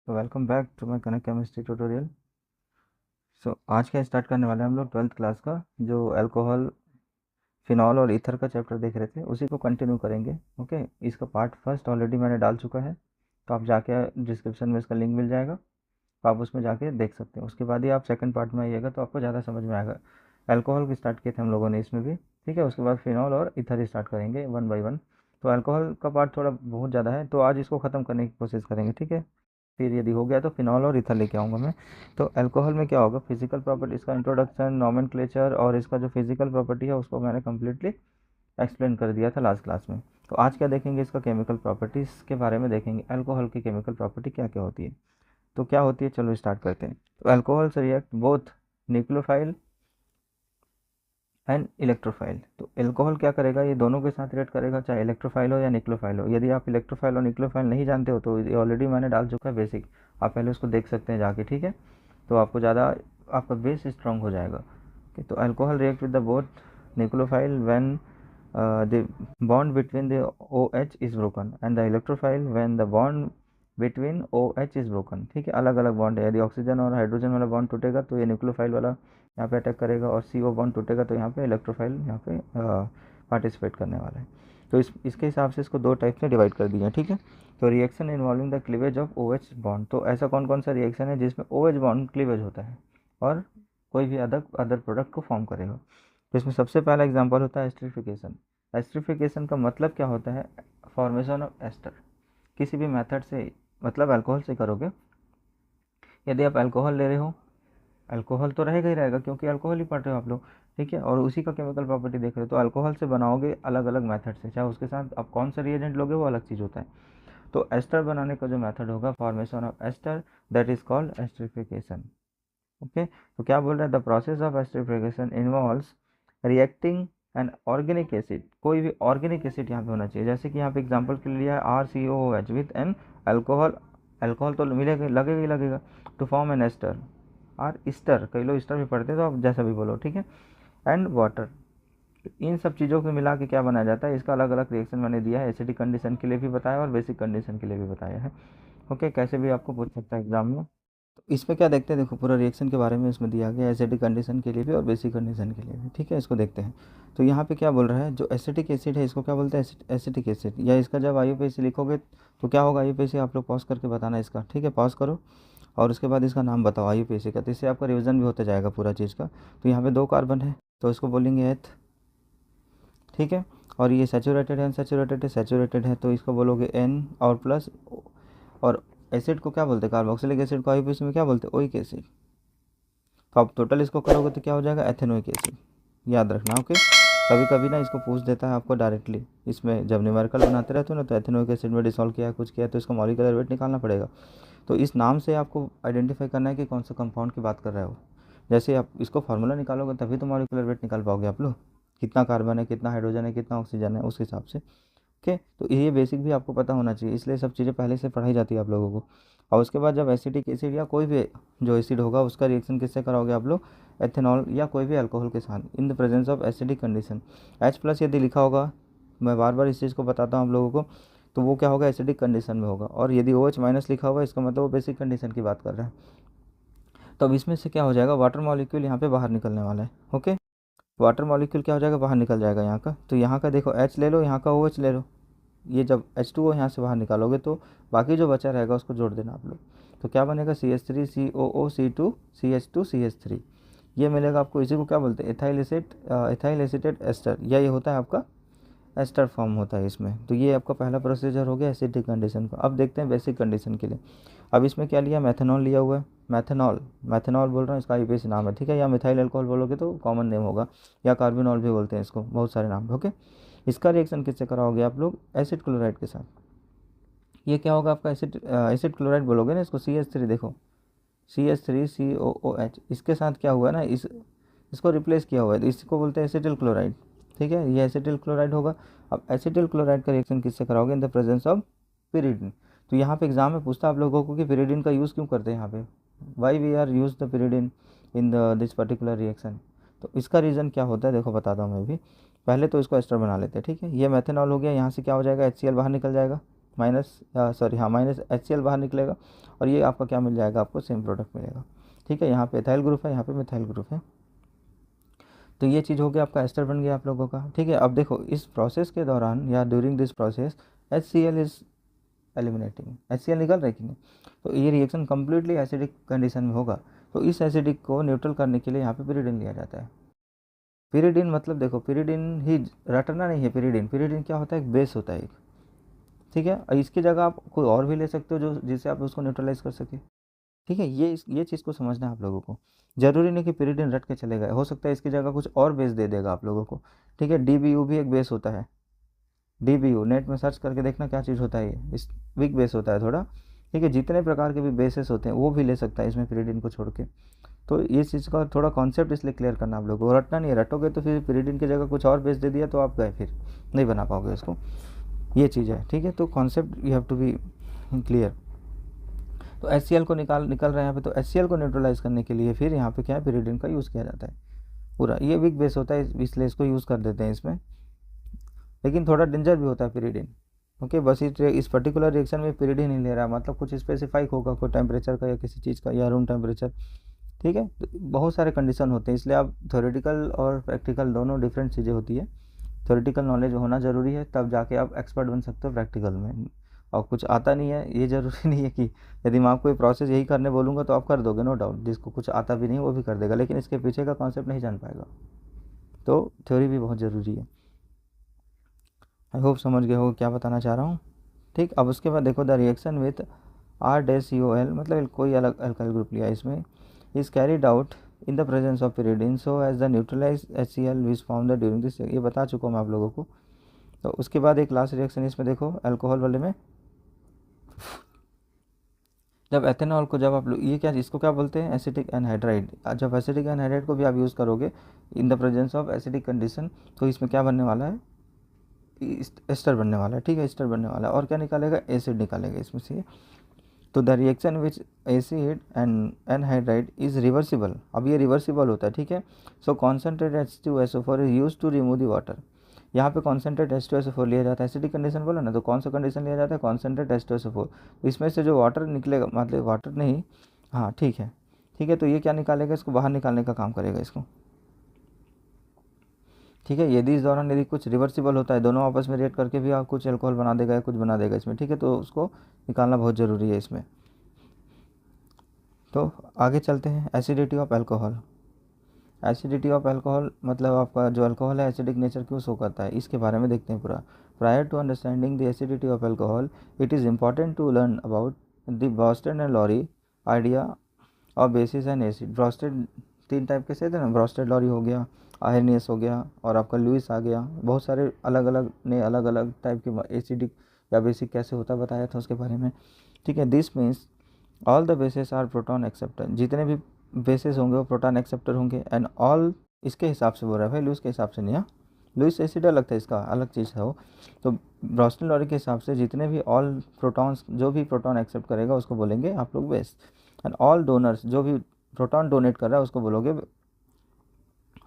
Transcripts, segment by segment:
तो welcome back to my connect chemistry tutorial. आज का स्टार्ट करने वाले हैं हम लोग 12th क्लास का जो अल्कोहल, फिनॉल और ईथर का चैप्टर देख रहे थे, उसी को कंटिन्यू करेंगे। ओके, इसका पार्ट फर्स्ट ऑलरेडी मैंने डाल चुका है, तो आप जाके डिस्क्रिप्शन में इसका लिंक मिल जाएगा, तो आप उसमें जाके देख सकते हैं। उसके बाद ही आप सेकंड पार्ट में आइएगा तो आपको ज़्यादा समझ में आएगा। अल्कोहल की स्टार्ट किए थे हम लोगों ने इसमें भी, ठीक है। उसके बाद फिनॉल और ईथर स्टार्ट करेंगे वन बाई वन। तो अल्कोहल का पार्ट थोड़ा बहुत ज़्यादा है, तो आज इसको ख़त्म करने की कोशिश करेंगे, ठीक है। फिर यदि हो गया तो फिनॉल और ईथर लेके आऊँगा मैं। तो अल्कोहल में क्या होगा, फिजिकल प्रॉपर्टी, इसका इंट्रोडक्शन, नॉमेनक्लेचर और इसका जो फिजिकल प्रॉपर्टी है उसको मैंने कम्प्लीटली एक्सप्लेन कर दिया था लास्ट क्लास में। तो आज क्या देखेंगे, इसका केमिकल प्रॉपर्टीज़ के बारे में देखेंगे। अल्कोहल की केमिकल प्रॉपर्टी क्या क्या होती है, तो क्या होती है, चलो स्टार्ट करते हैं। तो अल्कोहल से react both nucleophile and electrophile. तो अल्कोहल क्या करेगा, ये दोनों के साथ रिएक्ट करेगा, चाहे इलेक्ट्रोफाइल हो या न्यूक्लियोफाइल हो। यदि आप इलेक्ट्रोफाइल और न्यूक्लियोफाइल नहीं जानते हो तो ये ऑलरेडी मैंने डाल चुका है बेसिक, आप पहले उसको देख सकते हैं जाके, ठीक है। तो आपको ज़्यादा आपका बेस स्ट्रॉन्ग हो जाएगा। ओके, तो alcohol react with the both nucleophile when the bond between the OH is broken and the electrophile when the bond between OH is broken. ठीक है, अलग अलग बॉन्ड है। यदि ऑक्सीजन और हाइड्रोजन वाला बॉन्ड टूटेगा तो ये न्यूक्लियोफाइल वाला यहाँ पे अटैक करेगा, और CO बॉन्ड टूटेगा तो यहाँ पे इलेक्ट्रोफाइल यहाँ पे पार्टिसिपेट करने वाला है। तो इसके हिसाब से इसको दो टाइप में डिवाइड कर दिया, ठीक है। तो reaction involving the cleavage of OH bond, तो ऐसा कौन कौन सा रिएक्शन है जिसमें OH बॉन्ड क्लीवेज होता है और कोई भी अदर प्रोडक्ट को फॉर्म करेगा। तो इसमें सबसे पहला एग्जांपल होता है एस्टरिफिकेशन। एस्टरिफिकेशन का मतलब क्या होता है, फॉर्मेशन ऑफ एस्टर। किसी भी मेथड से, मतलब अल्कोहल से करोगे। यदि आप अल्कोहल ले रहे हो, अल्कोहल तो रहेगा ही रहेगा क्योंकि अल्कोहल ही पढ़ रहे हो आप लोग, ठीक है, और उसी का केमिकल प्रॉपर्टी देख रहे हो। तो अल्कोहल से बनाओगे अलग अलग मेथड से, चाहे उसके साथ आप कौन सा रिएजेंट लोगे वो अलग चीज़ होता है। तो एस्टर बनाने का जो मेथड होगा, formation of ester, that is called esterification. Okay, तो क्या बोल रहा है, the process of esterification involves reacting an organic acid. कोई भी ऑर्गेनिक एसिड यहाँ पे होना चाहिए, जैसे कि यहाँ पे एग्जांपल के लिए लिया है RCOOH with an alcohol. Alcohol तो मिलेगा, लगेगा ही लगेगा, टू फॉर्म एन एस्टर और ईस्टर, कई लोग ईस्टर भी पढ़ते हैं, तो आप जैसा भी बोलो, ठीक है, एंड वाटर। इन सब चीज़ों को मिला के क्या बनाया जाता है, इसका अलग अलग रिएक्शन मैंने दिया है। एसिडिक कंडीशन के लिए भी बताया और बेसिक कंडीशन के लिए भी बताया है। ओके, कैसे भी आपको पूछ सकता है एग्जाम में। तो इसमें क्या देखते हैं, देखो पूरा रिएक्शन के बारे में इसमें दिया गया है, एसिडिक कंडीशन के लिए भी और बेसिक कंडीशन के लिए भी, ठीक है। इसको देखते हैं। तो यहाँ पे क्या बोल रहा है, जो एसिटिक एसिड है इसको क्या बोलते हैं, एसिटिक एसिड। या इसका जब IUPAC लिखोगे तो क्या होगा, IUPAC आप लोग पॉज करके बताना इसका, ठीक है, पॉज करो और उसके बाद इसका नाम बताओ IUPAC का, तो इससे आपका रिविजन भी होता जाएगा पूरा चीज़ का। तो यहाँ पे 2 कार्बन है तो इसको बोलेंगे एथ, ठीक है। और ये सैचुरेटेड है, अनसैचुरेटेड है, सैचुरेटेड है तो इसको बोलोगे N और प्लस। और एसिड को क्या बोलते हैं, कार्बोक्सिलिक एसिड को IUPAC में क्या बोलते हैं, ओइक एसिड। तो आप टोटल इसको करोगे तो क्या हो जाएगा, एथेनोइक एसिड। याद रखना, ओके। कभी कभी ना इसको पूछ देता है आपको डायरेक्टली, इसमें जब न्यूमेरिकल बनाते रहते हो ना, तो एथेनोइक एसिड में डिसॉल्व किया है, कुछ किया है, तो इसका मॉलिक्यूलर वेट निकालना पड़ेगा। तो इस नाम से आपको आइडेंटिफाई करना है कि कौन सा कंपाउंड की बात कर रहे हो। जैसे आप इसको फार्मूला निकालोगे तभी तो मॉलिक्यूलर वेट निकाल पाओगे आप लोग, कितना कार्बन है, कितना हाइड्रोजन है, कितना ऑक्सीजन है, उस हिसाब से। ओके, तो ये बेसिक भी आपको पता होना चाहिए, इसलिए सब चीज़ें पहले से पढ़ाई जाती है आप लोगों को। और उसके बाद जब एसिटिक एसिड या कोई भी जो एसिड होगा उसका रिएक्शन किससे कराओगे आप लोग, एथेनॉल या कोई भी अल्कोहल के साथ, इन the presence of acidic condition. H+ यदि लिखा होगा, मैं बार बार इस चीज़ को बताता हूँ आप लोगों को, तो वो क्या होगा, एसिडिक कंडीशन में होगा। और यदि OH- लिखा होगा, इसका मतलब वो बेसिक कंडीशन की बात कर रहा है। तो अब इसमें से क्या हो जाएगा, वाटर मॉलिक्यूल यहाँ पे बाहर निकलने वाला है। ओके, वाटर मॉलिक्यूल क्या हो जाएगा, बाहर निकल जाएगा यहाँ का। तो यहाँ का देखो H ले लो, यहाँ का OH ले लो। ये जब H2O यहाँ से बाहर निकालोगे तो बाकी जो बचा रहेगा उसको जोड़ देना आप लोग। तो क्या बनेगा, CH3 COO C2 CH2 CH3, ये मिलेगा आपको। इसी को क्या बोलते हैं, एथाइल एसिटेट एस्टर, या ये होता है आपका एस्टर फॉर्म होता है इसमें। तो ये आपका पहला प्रोसीजर हो गया एसिडिक कंडीशन का। अब देखते हैं बेसिक कंडीशन के लिए। अब इसमें क्या लिया, मैथनॉल लिया हुआ है। मैथनॉल, मैथनॉल बोल रहा हूँ, इसका IUPAC नाम है, ठीक है। या मिथाइल अल्कोहल बोलोगे तो कॉमन नेम होगा, या कार्बिनॉल भी बोलते हैं इसको, बहुत सारे नाम। ओके, इसका रिएक्शन किससे कराओगे आप लोग, एसिड क्लोराइड के साथ। ये क्या होगा आपका, एसिड क्लोराइड बोलोगे ना इसको, CH3 देखो, CH3COOH, इसके साथ क्या हुआ ना, इसको रिप्लेस किया हुआ है, तो इसको बोलते हैं एसिटिल क्लोराइड, ठीक है। ये एसिटिल क्लोराइड होगा। अब एसिटिल क्लोराइड का रिएक्शन किससे कराओगे, इन द प्रेजेंस ऑफ pyridine। तो यहाँ पे एग्जाम में पूछता है आप लोगों को कि pyridine का यूज़ क्यों करते हैं यहाँ पे, why we are use the pyridine in the this particular reaction. तो इसका रीज़न क्या होता है, देखो बताता हूँ मैं भी। पहले तो इसको एस्टर बना लेते हैं, ठीक है। ये मेथनॉल हो गया, यहाँ से क्या हो जाएगा, HCl बाहर निकल जाएगा, माइनस सॉरी हाँ माइनस HCl बाहर निकलेगा और ये आपका क्या मिल जाएगा, आपको सेम प्रोडक्ट मिलेगा। ठीक है, यहाँ पे एथाइल ग्रुप है, यहाँ पे मिथाइल ग्रुप है। तो ये चीज़ हो गया, आपका एस्टर बन गया आप लोगों का। ठीक है, अब देखो इस प्रोसेस के दौरान या during this process HCl is eliminating, HCl निकल रहा है कि नहीं, तो ये रिएक्शन कम्प्लीटली एसिडिक कंडीशन में होगा। तो इस एसिडिक को न्यूट्रल करने के लिए यहाँ पे पिरिडिन लिया जाता है। पिरिडिन मतलब देखो, पिरिडिन ही रटना नहीं है, पिरिडिन, पिरिडिन क्या होता है, एक बेस होता है एक। ठीक है, और इसकी जगह आप कोई और भी ले सकते हो जो जिससे आप उसको न्यूट्रलाइज कर सके। ठीक है, ये चीज़ को समझना है आप लोगों को। ज़रूरी नहीं कि पिरिडिन रट के चलेगा, हो सकता है इसकी जगह कुछ और बेस दे देगा आप लोगों को। ठीक है, DBU भी एक बेस होता है, DBU नेट में सर्च करके देखना क्या चीज़ होता है, ये इस वीक बेस होता है थोड़ा। ठीक है, जितने प्रकार के भी बेसेस होते हैं वो भी ले सकता है इसमें पिरिडिन को छोड़ के। तो ये चीज़ का थोड़ा कॉन्सेप्ट इसलिए क्लियर करना आप लोगों को, रटना नहीं है, रटोगे तो फिर पिरिडिन की जगह कुछ और बेस दे दिया तो आप गए, फिर नहीं बना पाओगे उसको, ये चीज़ है। ठीक है, तो concept you have to be clear. तो HCl को निकल रहा है यहाँ पे, तो HCl को न्यूट्रलाइज करने के लिए फिर यहाँ पे क्या है, पिरिडिन का यूज़ किया जाता है पूरा। ये वीक बेस होता है इसलिए इसको यूज़ कर देते हैं इसमें, लेकिन थोड़ा डेंजर भी होता है पिरिडिन। ओके, बस इस पर्टिकुलर रिएक्शन में पिरिडिन नहीं ले रहा, मतलब कुछ स्पेसिफाइक होगा, कोई टेम्परेचर का या किसी चीज़ का या रूम टेम्परेचर। ठीक है, तो बहुत सारे कंडीशन होते हैं, इसलिए आप थ्योरेटिकल और प्रैक्टिकल दोनों डिफरेंट चीज़ें होती है। थ्योरेटिकल नॉलेज होना ज़रूरी है, तब जाके आप एक्सपर्ट बन सकते हो प्रैक्टिकल में। और कुछ आता नहीं है ये ज़रूरी नहीं है कि यदि मैं आपको ये प्रोसेस यही करने बोलूँगा तो आप कर दोगे, नो डाउट। जिसको कुछ आता भी नहीं वो भी कर देगा, लेकिन इसके पीछे का कॉन्सेप्ट नहीं जान पाएगा। तो थ्योरी भी बहुत ज़रूरी है। आई होप समझ गए हो क्या बताना चाह रहा हूँ। ठीक, अब उसके बाद देखो, द रिएक्शन विथ R-COL, मतलब कोई अलग अल्काइल ग्रुप लिया इसमें, is carried out in the presence of pyridine so as the neutralise HCl is found during this, ये बता चुका हूँ मैं आप लोगों को। तो उसके बाद एक लास्ट रिएक्शन इसमें देखो, अल्कोहल वाले में, जब एथेनॉल को जब आप लोग ये क्या, इसको क्या बोलते हैं, एसिटिक एनहाइड्राइड। जब एसिटिक एनहाइड्राइड को भी आप यूज़ करोगे इन the presence of acidic condition, तो इसमें क्या बनने वाला है, एस्टर बनने वाला है। ठीक है, एस्टर बनने वाला है, और क्या निकालेगा, एसिड निकालेगा इसमें से। तो the reaction which acid and anhydride is reversible, अब ये रिवर्सिबल होता है। ठीक है, so concentrate H2SO4 is use to remove the water. यहाँ पे कॉन्सेंट्रेट H2SO4 लिया जाता है, एसिडिक कंडीशन बोला ना, तो कौन सा कंडीशन लिया जाता है, कॉन्सेंट्रेट H2SO4। इसमें से जो वाटर निकलेगा, मतलब वाटर नहीं, हाँ ठीक है, ठीक है, तो ये क्या निकालेगा, इसको बाहर निकालने का काम करेगा इसको। ठीक है, यदि इस दौरान यदि कुछ रिवर्सिबल होता है, दोनों आपस में रिएक्ट करके भी आप कुछ अल्कोहल बना देगा या कुछ बना देगा इसमें। ठीक है, तो उसको निकालना बहुत ज़रूरी है इसमें। तो आगे चलते हैं, acidity of alcohol. Acidity of alcohol मतलब आपका जो अल्कोहल है एसिडिक नेचर क्यों शो करता है, इसके बारे में देखते हैं पूरा। Prior to understanding the acidity of alcohol, it is important to learn about the Bronsted and Lowry idea और bases and acid. Bronsted 3 type के से थे ना, ब्रॉस्टेड लॉरी हो गया, आयरनियस हो गया, और आपका लुइस आ गया। बहुत सारे अलग अलग ने अलग अलग टाइप के एसिडिक या बेसिक कैसे होता बताया था उसके बारे में। ठीक है, this means all the basis are proton acceptor, जितने भी बेसिस होंगे वो प्रोटॉन एक्सेप्टर होंगे। एंड ऑल इसके हिसाब से बोल रहा है भाई, लुइस के हिसाब से नहीं। हाँ, लुइस एसिड अलग था, इसका अलग चीज़ है वो। तो ब्रॉस्टन लॉरी के हिसाब से जितने भी ऑल प्रोटॉन्स, जो भी प्रोटॉन एक्सेप्ट करेगा उसको बोलेंगे आप लोग बेस। एंड ऑल डोनर्स, जो भी प्रोटॉन डोनेट कर रहा है उसको बोलोगे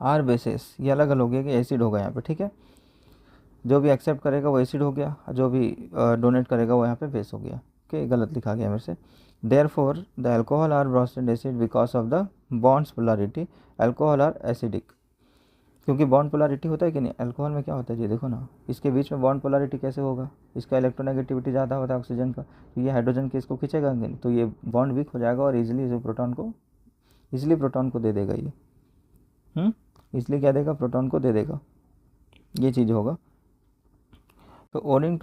आर बेसिस। ये अलग अलग हो गया कि एसिड होगा यहाँ पे। ठीक है, जो भी एक्सेप्ट करेगा वो एसिड हो गया, जो भी डोनेट करेगा वो यहाँ पे बेस हो गया। ओके, गलत लिखा गया मेरे से। Therefore, the alcohol are Bronsted acid because of the bonds polarity. Alcohol are acidic. क्योंकि बॉन्ड पोलैरिटी होता है कि नहीं, अल्कोहल में क्या होता है जी, देखो ना, इसके बीच में बॉन्ड पोलैरिटी कैसे होगा, इसका इलेक्ट्रोनेगेटिविटी ज़्यादा होता है ऑक्सीजन का, तो ये हाइड्रोजन के इसको खींचेगा नहीं, तो ये बॉन्ड वीक हो जाएगा और इजीली जो प्रोटॉन को दे देगा ये, इसलिए क्या देगा, प्रोटॉन को दे देगा, ये चीज़ होगा। तो owing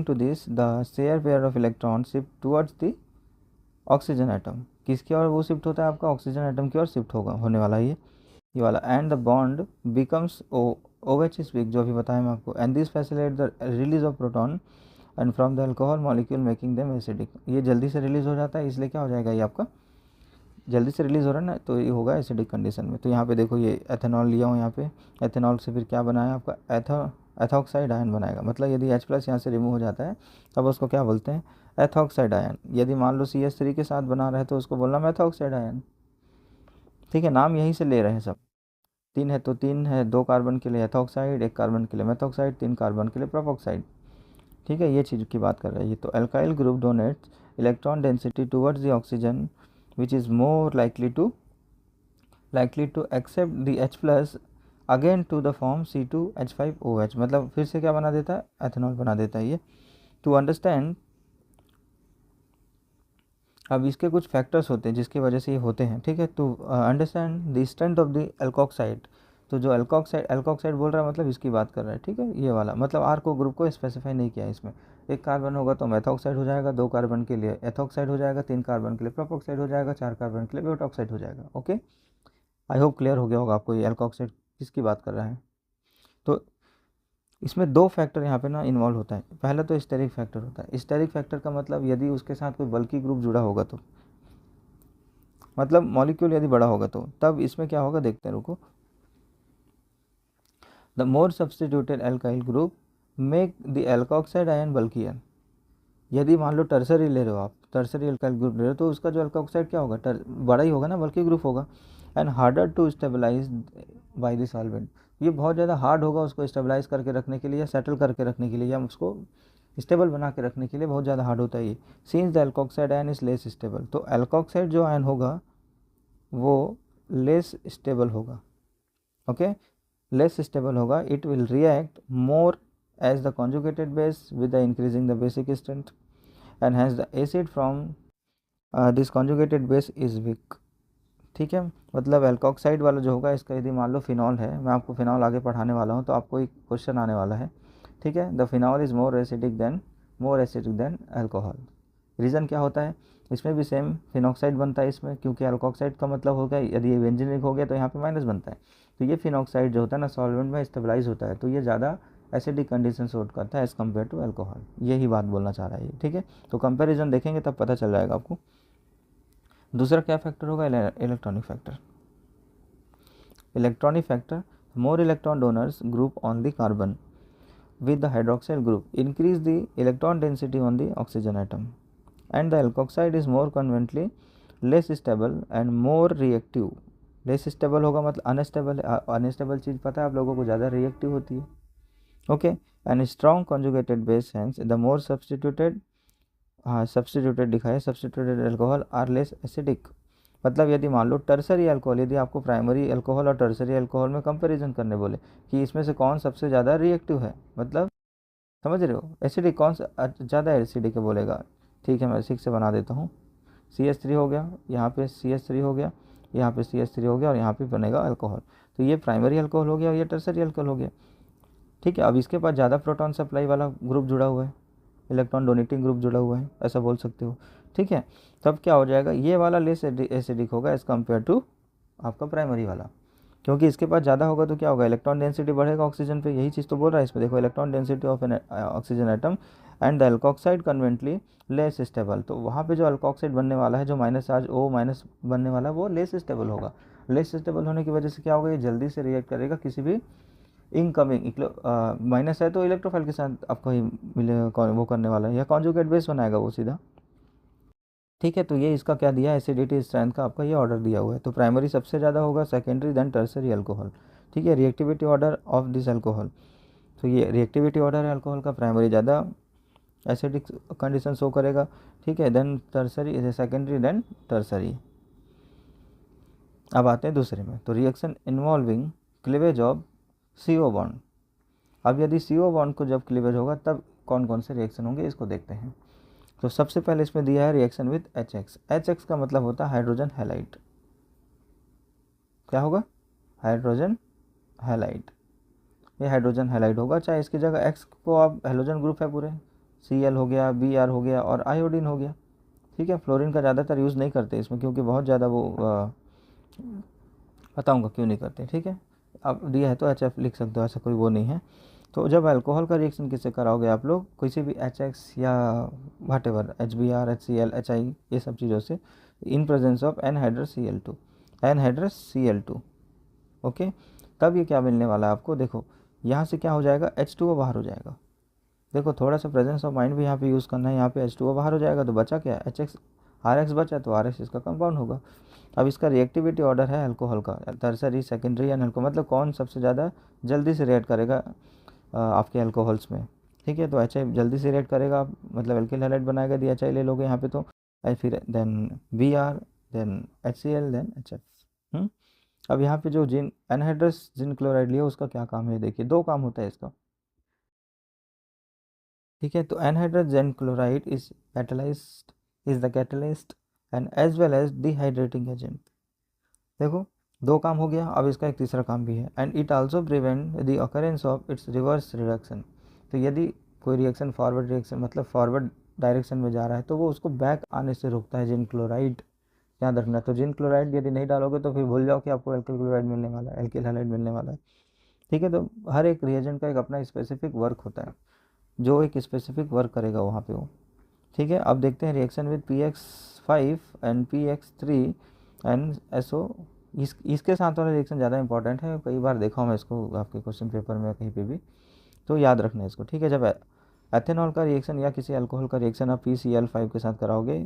to this the shared pair of electrons shift towards the oxygen atom, किसकी ओर वो शिफ्ट होता है, आपका ऑक्सीजन एटम की ओर शिफ्ट होने वाला है ये वाला। And the bond becomes OH is weak, जो अभी बताया मैं आपको। And this facilitate the release of proton and from the alcohol molecule making them acidic. ये जल्दी से रिलीज हो जाता है, इसलिए क्या हो जाएगा, ये आपका जल्दी से रिलीज हो रहा है ना, तो ये होगा एसिडिक कंडीशन में। तो यहाँ पे देखो, ये एथेनॉल लिया हूँ यहाँ पे, एथेनॉल से फिर क्या बनाया आपका एथॉक्साइड आयन बनाएगा। मतलब यदि H+ यहाँ से रिमूव हो जाता है तब उसको क्या बोलते हैं, एथॉक्साइड आयन। यदि मान लो CH3 के साथ बना रहे तो उसको बोलना मेथॉक्साइड आयन। ठीक है, नाम यहीं से ले रहे हैं सब। 3 है तो 3 है, 2 कार्बन के लिए एथॉक्साइड, 1 कार्बन के लिए मेथॉक्साइड, 3 कार्बन के लिए प्रोपॉक्साइड। ठीक है, ये चीज़ की बात कर रही है। तो alkyl group donates electron density towards the oxygen which is more likely to accept the H plus again to the form C2H5OH, मतलब फिर से क्या बना देता है, एथेनॉल बना देता है ये। टू अंडरस्टैंड, अब इसके कुछ फैक्टर्स होते हैं जिसकी वजह से ये होते हैं, ठीक है। To understand the strength of the alkoxide, तो जो एल्कोक्साइड बोल रहा है मतलब इसकी बात कर रहा है, ठीक है, ये वाला मतलब आर को ग्रुप को स्पेसिफाई नहीं किया है इसमें। एक कार्बन होगा तो मेथॉक्साइड हो जाएगा, 2 कार्बन के लिए एथॉक्साइड हो जाएगा, 3 कार्बन के लिए प्रोपॉक्साइड हो जाएगा, 4 कार्बन के लिए ब्यूटॉक्साइड हो जाएगा। ओके, आई होप क्लियर हो गया होगा आपको ये एल्कोक्साइड किसकी बात कर रहा है। तो इसमें 2 फैक्टर यहाँ पे ना इन्वॉल्व होता है। पहला तो स्टेरिक फैक्टर होता है। स्टेरिक फैक्टर का मतलब यदि उसके साथ कोई बल्की ग्रुप जुड़ा होगा तो, मतलब मॉलिक्यूल यदि बड़ा होगा तो तब इसमें क्या होगा, देखते हैं, रुको। The more substituted alkyl group make the alkoxide ion bulkier. यदि मान लो टर्सरी ले रहे हो आप, टर्सरी एल्काइल ग्रुप ले रहे हो, तो उसका जो एल्कोक्साइड क्या होगा, बड़ा ही होगा ना, बल्कि ग्रुप होगा। And harder to stabilise by the solvent, ये बहुत ज़्यादा हार्ड होगा उसको स्टेबलाइज करके रखने के लिए या सेटल करके रखने के लिए या उसको स्टेबल बना के रखने के लिए बहुत ज़्यादा हार्ड होता है ये। Since the alkoxide ion is less stable, तो एल्कोक्साइड जो आयन होगा वो लेस स्टेबल होगा। ओके, लेस स्टेबल होगा। It will react more as the conjugated base with the increasing the basic strength and has the acid from this conjugated base is weak. ठीक है, मतलब alkoxide वाला जो होगा इसका यदि मान लो फिनॉल है, मैं आपको फिनॉल आगे पढ़ाने वाला हूँ तो आपको एक क्वेश्चन आने वाला है, ठीक है। The phenol is more acidic then alcohol. Reason क्या होता है, इसमें भी सेम फिनॉक्साइड बनता है इसमें, क्योंकि अल्कोक्साइड का मतलब होगा यदि ये बेंजीनिक हो गया तो यहाँ पे माइनस बनता है। तो ये फिनॉक्साइड जो होता है ना सॉल्वेंट में स्टेबलाइज होता है, तो ये ज़्यादा एसिडिक कंडीशन सूट करता है एज़ कम्पेयर टू अल्कोहल। यही बात बोलना चाह रहा है ये, ठीक है। तो कंपेरिजन देखेंगे तब पता चल जाएगा आपको। दूसरा क्या फैक्टर होगा, electronic factor. Electronic factor, more electron donors group on the carbon with the hydroxyl group increase the electron density on the oxygen atom, and the alkoxide is more conveniently less stable and more reactive। less stable होगा मतलब unstable, unstable चीज़ पता है आप लोगों को, ज़्यादा reactive होती है। Okay, and strong conjugated base hence the more substituted, हाँ सब्सटीट्यूटेड दिखा है, substituted alcohol are less acidic. मतलब यदि मान लो टर्सरी अल्कोहल, यदि आपको प्राइमरी अल्कोहल और टर्सरी अल्कोहल में कंपैरिजन करने बोले कि इसमें से कौन सबसे ज़्यादा रिएक्टिव है, मतलब समझ रहे हो, एसिडिक कौन सा ज़्यादा एसिडिक है बोलेगा। ठीक है, मैं 6 से बना देता हूँ। CH3 हो गया, यहाँ पे CH3 हो गया, यहाँ पे CH3 हो गया और यहाँ पे बनेगा अल्कोहल। तो ये प्राइमरी अल्कोहल हो गया और ये टर्सरी अल्कोहल हो गया। ठीक है, अब इसके पास ज़्यादा प्रोटॉन सप्लाई वाला ग्रुप जुड़ा हुआ है, इलेक्ट्रॉन डोनेटिंग ग्रुप जुड़ा हुआ है, ऐसा बोल सकते हो। ठीक है, तब क्या हो जाएगा, ये वाला लेस एसिडिक होगा एज़ कम्पेयर टू आपका प्राइमरी वाला, क्योंकि इसके पास ज़्यादा होगा तो क्या होगा, इलेक्ट्रॉन डेंसिटी बढ़ेगा ऑक्सीजन पे, यही चीज़ तो बोल रहा है इसमें। देखो, electron density of an oxygen atom and the alkoxide conventionally less stable, तो वहाँ पे जो अल्कोक्साइड बनने वाला है, जो माइनस चार्ज O माइनस बनने वाला है, वो लेस स्टेबल होगा। लेस स्टेबल होने की वजह से क्या होगा, ये जल्दी से रिएक्ट करेगा किसी भी इनकमिंग माइनस है तो इलेक्ट्रोफाइल के साथ आपको ही मिले वो करने वाला है, या कॉन्जुगेट बेस बनाएगा वो सीधा। ठीक है, तो ये इसका क्या दिया, एसिडिटी स्ट्रेंथ का आपका ये ऑर्डर दिया हुआ है। तो प्राइमरी सबसे ज़्यादा होगा, सेकेंडरी देन टर्सरी अल्कोहल। ठीक है, reactivity order of this alcohol, तो ये रिएक्टिविटी ऑर्डर है अल्कोहल का, प्राइमरी ज़्यादा एसिडिक कंडीशन शो करेगा। ठीक है, then tertiary, secondary then tertiary. अब आते हैं दूसरे में, तो reaction involving cleavage of CO bond. अब यदि CO बॉन्ड को जब क्लीवेज होगा तब कौन कौन से रिएक्शन होंगे इसको देखते हैं। तो सबसे पहले इसमें दिया है रिएक्शन विद HX। HX का मतलब होता है हाइड्रोजन हैलाइड। क्या होगा, हाइड्रोजन हैलाइड। ये हाइड्रोजन हैलाइड होगा, चाहे इसकी जगह X को आप हेलोजन ग्रुप है पूरे, Cl हो गया, Br हो गया और आयोडीन हो गया। ठीक है, फ्लोरीन का ज़्यादातर यूज़ नहीं करते इसमें क्योंकि बहुत ज़्यादा वो बताऊँगा क्यों नहीं करते। ठीक है, अब दिया है तो HF लिख सकते हो, ऐसा कोई वो नहीं है। तो जब अल्कोहल का रिएक्शन किससे कराओगे आप लोग, किसी भी HX या व्हाटएवर HBr, HCl, HI, ये सब चीज़ों से, in presence of NH2, okay. तब ये क्या मिलने वाला है आपको, देखो यहाँ से क्या हो जाएगा, H2O बाहर हो जाएगा। देखो थोड़ा सा प्रेजेंस ऑफ माइंड भी यहाँ पे यूज़ करना है, यहाँ पे H2O बाहर हो जाएगा तो बचा क्या, HX, RX बचा, तो RX इसका कंपाउंड होगा। अब इसका रिएक्टिविटी ऑर्डर है अल्कोहल का, टर्सरी, सेकेंडरी एंड अल्कोहल, मतलब कौन सबसे ज़्यादा जल्दी से रिएक्ट करेगा आपके अल्कोहल्स में। ठीक है। तो HI जल्दी से रिएक्ट करेगा, आप मतलब एल्किल हैलाइड बनाएगा यदि HI ले लोगे यहाँ पे तो, फिर then Br, then HCl, then HF। अब यहाँ पे जो जिन एनहाइड्रस जिंक क्लोराइड लिया उसका क्या काम है, देखिए दो काम होता है इसका। ठीक है, तो anhydrous zinc chloride is catalysed, is the catalyst and as well as dehydrating agent. देखो दो काम हो गया, अब इसका एक तीसरा काम भी है, and it also prevent the occurrence of its reverse reduction. तो यदि कोई रिएक्शन फॉरवर्ड रिएक्शन मतलब फॉरवर्ड डायरेक्शन में जा रहा है तो वो उसको बैक आने से रोकता है जिंक क्लोराइड, याद रखना। तो जिंक क्लोराइड यदि नहीं डालोगे तो फिर भूल जाओ कि आपको एल्किल क्लोराइड मिलने वाला है, एल्किल हैलाइड मिलने वाला है। ठीक है, तो हर एक रिएजेंट का एक अपना स्पेसिफिक वर्क होता है, जो एक स्पेसिफिक वर्क करेगा वहाँ पे वो। ठीक है, अब देखते हैं reaction with PX5 and PX3 and SO। इसके साथ वाला रिएक्शन ज़्यादा इंपॉर्टेंट है, कई बार देखा हूँ मैं इसको आपके क्वेश्चन पेपर में कहीं पे भी, तो याद रखना है इसको। ठीक है, जब एथेनॉल का रिएक्शन या किसी अल्कोहल का रिएक्शन आप PCl5 के साथ कराओगे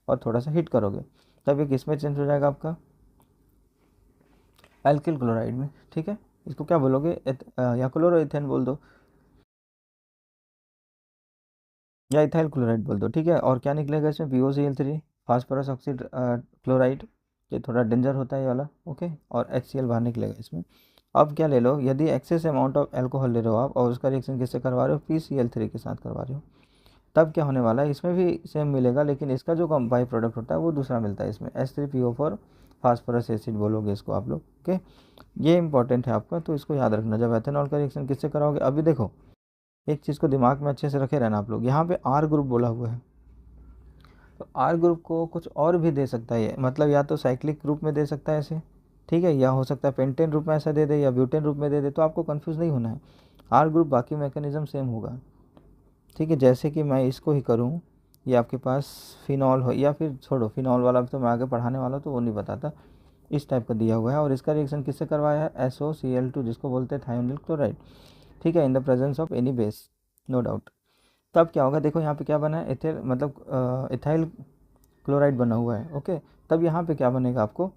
और थोड़ा सा हिट करोगे, तब ये किस में चेंज हो जाएगा आपका, एल्किल क्लोराइड में। ठीक है, इसको क्या बोलोगे, या क्लोरोइथेन बोल दो या इथाइल क्लोराइड बोल दो। ठीक है, और क्या निकलेगा इसमें, POCl3, फास्फोरस ऑक्सीड क्लोराइड, ये थोड़ा डेंजर होता है ये वाला। ओके, और HCl बाहर निकलेगा इसमें। अब क्या ले लो, यदि एक्सेस अमाउंट ऑफ एल्कोहल ले रहे हो आप और उसका रिएक्शन किससे करवा रहे हो, PCl3 के साथ करवा रहे हो, तब क्या होने वाला है, इसमें भी सेम मिलेगा लेकिन इसका जो बाई प्रोडक्ट होता है वो दूसरा मिलता है इसमें, H3PO4 फास्फोरस एसिड बोलोगे इसको आप लोग। ओके, ये इंपॉर्टेंट है आपका, तो इसको याद रखना। जब एथेनॉल का रिएक्शन किससे कराओगे, अभी देखो एक चीज़ को दिमाग में अच्छे से रखे रहना आप लोग, यहाँ पे R ग्रुप बोला हुआ है, तो R ग्रुप को कुछ और भी दे सकता है ये, मतलब या तो साइक्लिक ग्रुप में दे सकता है ऐसे, ठीक है, या हो सकता है पेंटेन रूप में ऐसा दे दे या ब्यूटेन रूप में दे दे, तो आपको कंफ्यूज नहीं होना है। R ग्रुप बाकी मैकेनिज्म सेम होगा। ठीक है, जैसे कि मैं इसको ही करूँ, ये आपके पास फिनॉल हो, या फिर छोड़ो फिनॉल वाला तो मैं आगे पढ़ाने वाला तो वो नहीं बताता, इस टाइप का दिया हुआ है और इसका रिएक्शन किससे करवाया है, SOCl2 जिसको बोलते हैं थायोनिल क्लोराइड। ठीक है, in the presence of any base, no doubt. तब क्या होगा, देखो यहाँ पे क्या बना है, एथिल मतलब इथाइल क्लोराइड बना हुआ है। ओके, तब यहाँ पे क्या बनेगा, आपको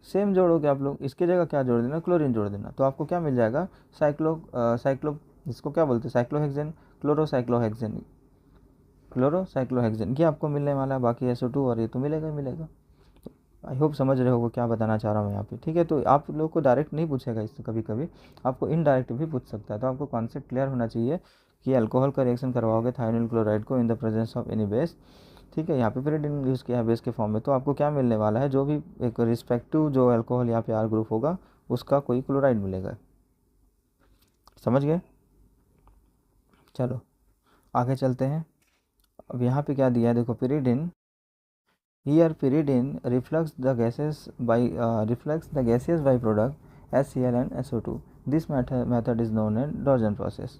सेम जोड़ोगे आप लोग, इसकी जगह क्या जोड़ देना, क्लोरीन जोड़ देना, तो आपको क्या मिल जाएगा, साइक्लो जिसको क्या बोलते हैं साइक्लोहेक्सेन, क्लोरोसाइक्लोहेक्सेन, क्लोरोसाइक्लोहेक्सेन, ये आपको मिलने वाला है। बाकी SO2 और ये तो मिलेगा ही मिलेगा। आई होप समझ रहे हो वो क्या बताना चाह रहा हूँ यहाँ पे। ठीक है, तो आप लोग को डायरेक्ट नहीं पूछेगा इससे, कभी कभी आपको इनडायरेक्ट भी पूछ सकता है, तो आपको कॉन्सेप्ट क्लियर होना चाहिए कि अल्कोहल का रिएक्शन करवाओगे थायोनिल क्लोराइड को इन the presence of any base. ठीक है, यहाँ पे पिरिडिन यूज़ किया है बेस के फॉर्म में, तो आपको क्या मिलने वाला है, जो भी एक रिस्पेक्टिव जो अल्कोहल यहाँ पे R ग्रुप होगा उसका कोई क्लोराइड मिलेगा। समझ गए, चलो आगे चलते हैं। अब यहाँ पे क्या दिया है, देखो pyridine, here pyridine reflects the gaseous byproduct HCl and SO2। This method is known as Dogen process।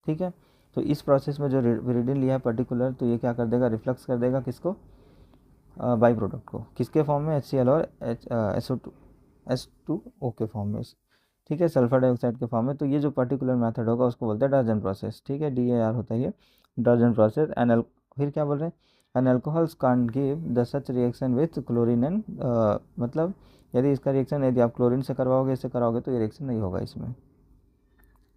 ठीक है, तो इस प्रोसेस में जो pyridine लिया है पर्टिकुलर, तो ये क्या कर देगा, रिफ्लेक्स कर देगा किसको, बाई प्रोडक्ट को, किसके फॉर्म में, HCl और H2O के फॉर्म में। ठीक है, सल्फर डाइऑक्साइड के फॉर्म में। तो ये जो पर्टिकुलर मेथड होगा उसको बोलते हैं डर्जन प्रोसेस। ठीक है, DAR होता है ये, डर्जन प्रोसेस। फिर क्या बोल रहे हैं, an alcohols can't give the such reaction with chlorine and, मतलब यदि इसका रिएक्शन यदि आप क्लोरीन से करवाओगे, इससे कराओगे, तो ये रिएक्शन नहीं होगा इसमें।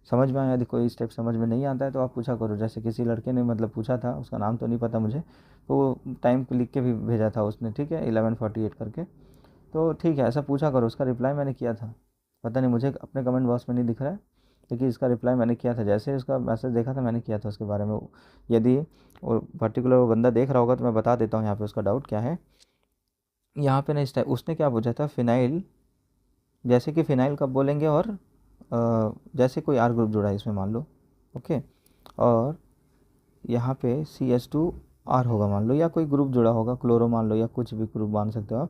समझ में आया, यदि कोई स्टेप समझ में नहीं आता है तो आप पूछा करो, जैसे किसी लड़के ने मतलब पूछा था, उसका नाम तो नहीं पता मुझे, तो वो टाइम को लिख के भी भेजा था उसने। ठीक है, 11:48 करके, तो ठीक है ऐसा पूछा करो, उसका रिप्लाई मैंने किया था, पता नहीं मुझे अपने कमेंट बॉक्स में नहीं दिख रहा है, लेकिन इसका रिप्लाई मैंने किया था, जैसे उसका मैसेज देखा था मैंने किया था उसके बारे में। यदि वो पर्टिकुलर वो बंदा देख रहा होगा तो मैं बता देता हूँ यहाँ पे उसका डाउट क्या है। यहाँ पे ना इस टाइप उसने क्या पूछा था, फिनाइल, जैसे कि फिनाइल कब बोलेंगे, और जैसे कोई R ग्रुप जुड़ा है इसमें मान लो, ओके, और यहाँ पे CH2R होगा मान लो, या कोई ग्रुप जुड़ा होगा, क्लोरो मान लो, या कुछ भी ग्रुप मान सकते हो आप,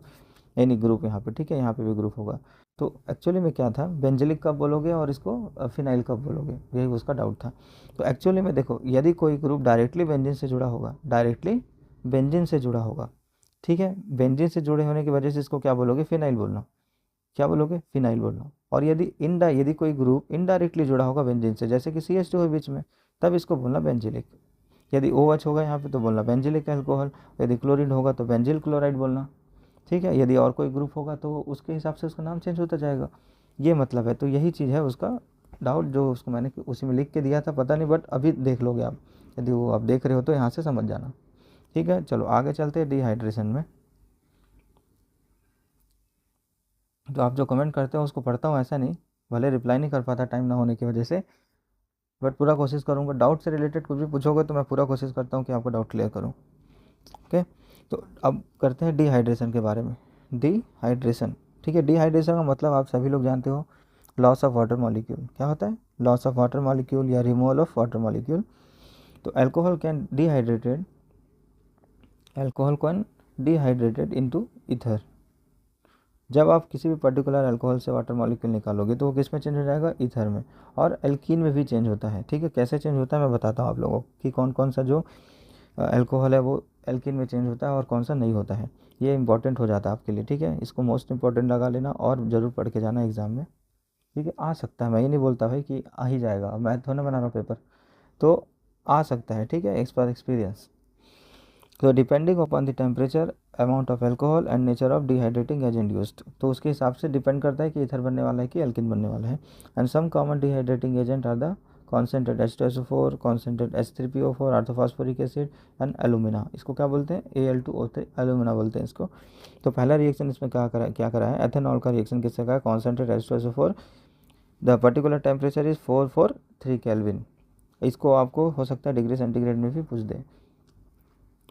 एनी ग्रुप यहाँ पे। ठीक है, यहाँ पे भी ग्रुप होगा, तो एक्चुअली में क्या था, बेंजिलिक कब बोलोगे और इसको फिनाइल कब बोलोगे, यही उसका डाउट था। तो एक्चुअली में देखो, यदि कोई ग्रुप डायरेक्टली बेंजीन से जुड़ा होगा, डायरेक्टली बेंजीन से जुड़ा होगा, ठीक है, बेंजीन से जुड़े होने की वजह से इसको क्या बोलोगे, फिनाइल बोलना, क्या बोलोगे, फिनाइल बोलना। और यदि कोई ग्रुप इनडायरेक्टली जुड़ा होगा बेंजीन से, जैसे कि CH2 है बीच में, तब इसको बोलना बेंजिलिक। यदि OH होगा यहाँ पे तो बोलना बेंजिलिक अल्कोहल, यदि क्लोरीन होगा तो बेंजिल क्लोराइड बोलना। ठीक है, यदि और कोई ग्रुप होगा तो उसके हिसाब से उसका नाम चेंज होता जाएगा, ये मतलब है। तो यही चीज़ है उसका डाउट, जो उसको मैंने उसी में लिख के दिया था, पता नहीं बट अभी देख लोगे आप, यदि वो आप देख रहे हो तो यहाँ से समझ जाना, ठीक है। चलो आगे चलते हैं डिहाइड्रेशन में। तो आप जो कमेंट करते हो उसको पढ़ता हूँ, ऐसा नहीं, भले रिप्लाई नहीं कर पाता टाइम ना होने की वजह से, बट पूरा कोशिश करूँगा। डाउट से रिलेटेड कुछ भी पूछोगे तो मैं पूरा कोशिश करता हूँ कि आपको डाउट क्लियर करूँ, ओके। तो अब करते हैं डिहाइड्रेशन के बारे में। डिहाइड्रेशन, ठीक है। डिहाइड्रेशन का मतलब आप सभी लोग जानते हो, लॉस ऑफ वाटर मॉलिक्यूल। क्या होता है? लॉस ऑफ वाटर मॉलिक्यूल या रिमूवल ऑफ वाटर मॉलिक्यूल। तो alcohol can dehydrated into ether. जब आप किसी भी पर्टिकुलर अल्कोहल से वाटर मॉलिक्यूल निकालोगे तो वो किस में चेंज हो जाएगा? ईथर में। और एल्कीन में भी चेंज होता है, ठीक है। कैसे चेंज होता है मैं बताता हूँ आप लोगों को कि कौन कौन सा जो अल्कोहल है वो एल्कीन में चेंज होता है और कौन सा नहीं होता है। ये इंपॉर्टेंट हो जाता है आपके लिए, ठीक है। इसको मोस्ट इंपॉर्टेंट लगा लेना और ज़रूर पढ़ के जाना एग्जाम में, ठीक है। आ सकता है, मैं ये नहीं बोलता भाई कि आ ही जाएगा, मैं थोड़ा बना रहा हूँ पेपर, तो आ सकता है, ठीक है, एक्सपर एक्सपीरियंस। तो depending upon the temperature, amount of alcohol and nature of dehydrating agent used, तो उसके हिसाब से डिपेंड करता है कि ईथर बनने वाला है कि एल्किन बनने वाला है। And some common dehydrating agent are the concentrate H2SO4, concentrate H3PO4, orthophosphoric acid and alumina. इसको क्या बोलते हैं? Al2O3 एलुमिना बोलते हैं इसको। तो पहला रिएक्शन इसमें क्या करा है? एथेनॉल का रिएक्शन किससे करा है? Concentrate H2SO4, the particular temperature is 443 kelvin. इसको आपको हो सकता है डिग्री सेंटीग्रेड में भी पूछ दे,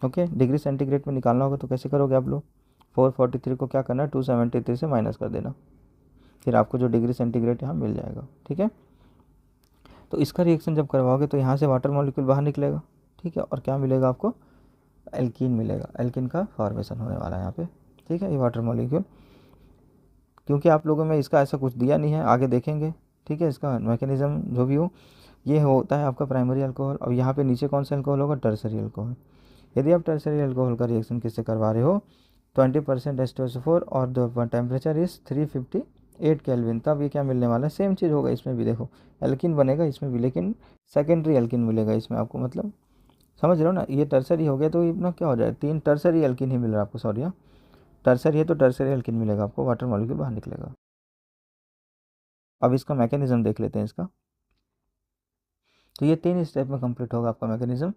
ओके। डिग्री सेंटीग्रेड में निकालना होगा तो कैसे करोगे आप लोग? 443 को क्या करना है? 273 से माइनस कर देना, फिर आपको जो डिग्री सेंटीग्रेड यहाँ मिल जाएगा, ठीक है। तो इसका रिएक्शन जब करवाओगे तो यहाँ से वाटर मॉलिक्यूल बाहर निकलेगा, ठीक है। और क्या मिलेगा आपको? एल्कीन मिलेगा। एल्कीन का फॉर्मेशन होने वाला है यहाँ पे, ठीक है, ये वाटर मॉलिक्यूल। क्योंकि आप लोगों में इसका ऐसा कुछ दिया नहीं है, आगे देखेंगे, ठीक है। इसका मैकेनिज्म जो भी हो, ये होता है आपका प्राइमरी अल्कोहल। और यहाँ पे नीचे कौन सा अल्कोहल होगा? Tertiary alcohol. यदि आप टर्सरी अल्कोहल का रिएक्शन किससे करवा रहे हो? 20% H2SO4 और द टेम्परेचर इज़ 358 केल्विन, तब ये क्या मिलने वाला है? सेम चीज़ होगा इसमें भी, देखो एल्किन बनेगा इसमें भी, लेकिन सेकेंडरी एल्किन मिलेगा इसमें आपको, मतलब समझ रहे हो ना। ये टर्सरी हो गया तो इतना क्या हो जाए? 3 टर्सरी एल्किन ही मिल रहा है आपको, सॉरी, टर्सरी है तो टर्सरी एल्किन मिलेगा आपको, वाटर मॉलिक्यूल बाहर निकलेगा। अब इसका मैकेनिज्म देख लेते हैं इसका। तो ये 3 स्टेप में कंप्लीट होगा आपका मैकेनिज्म।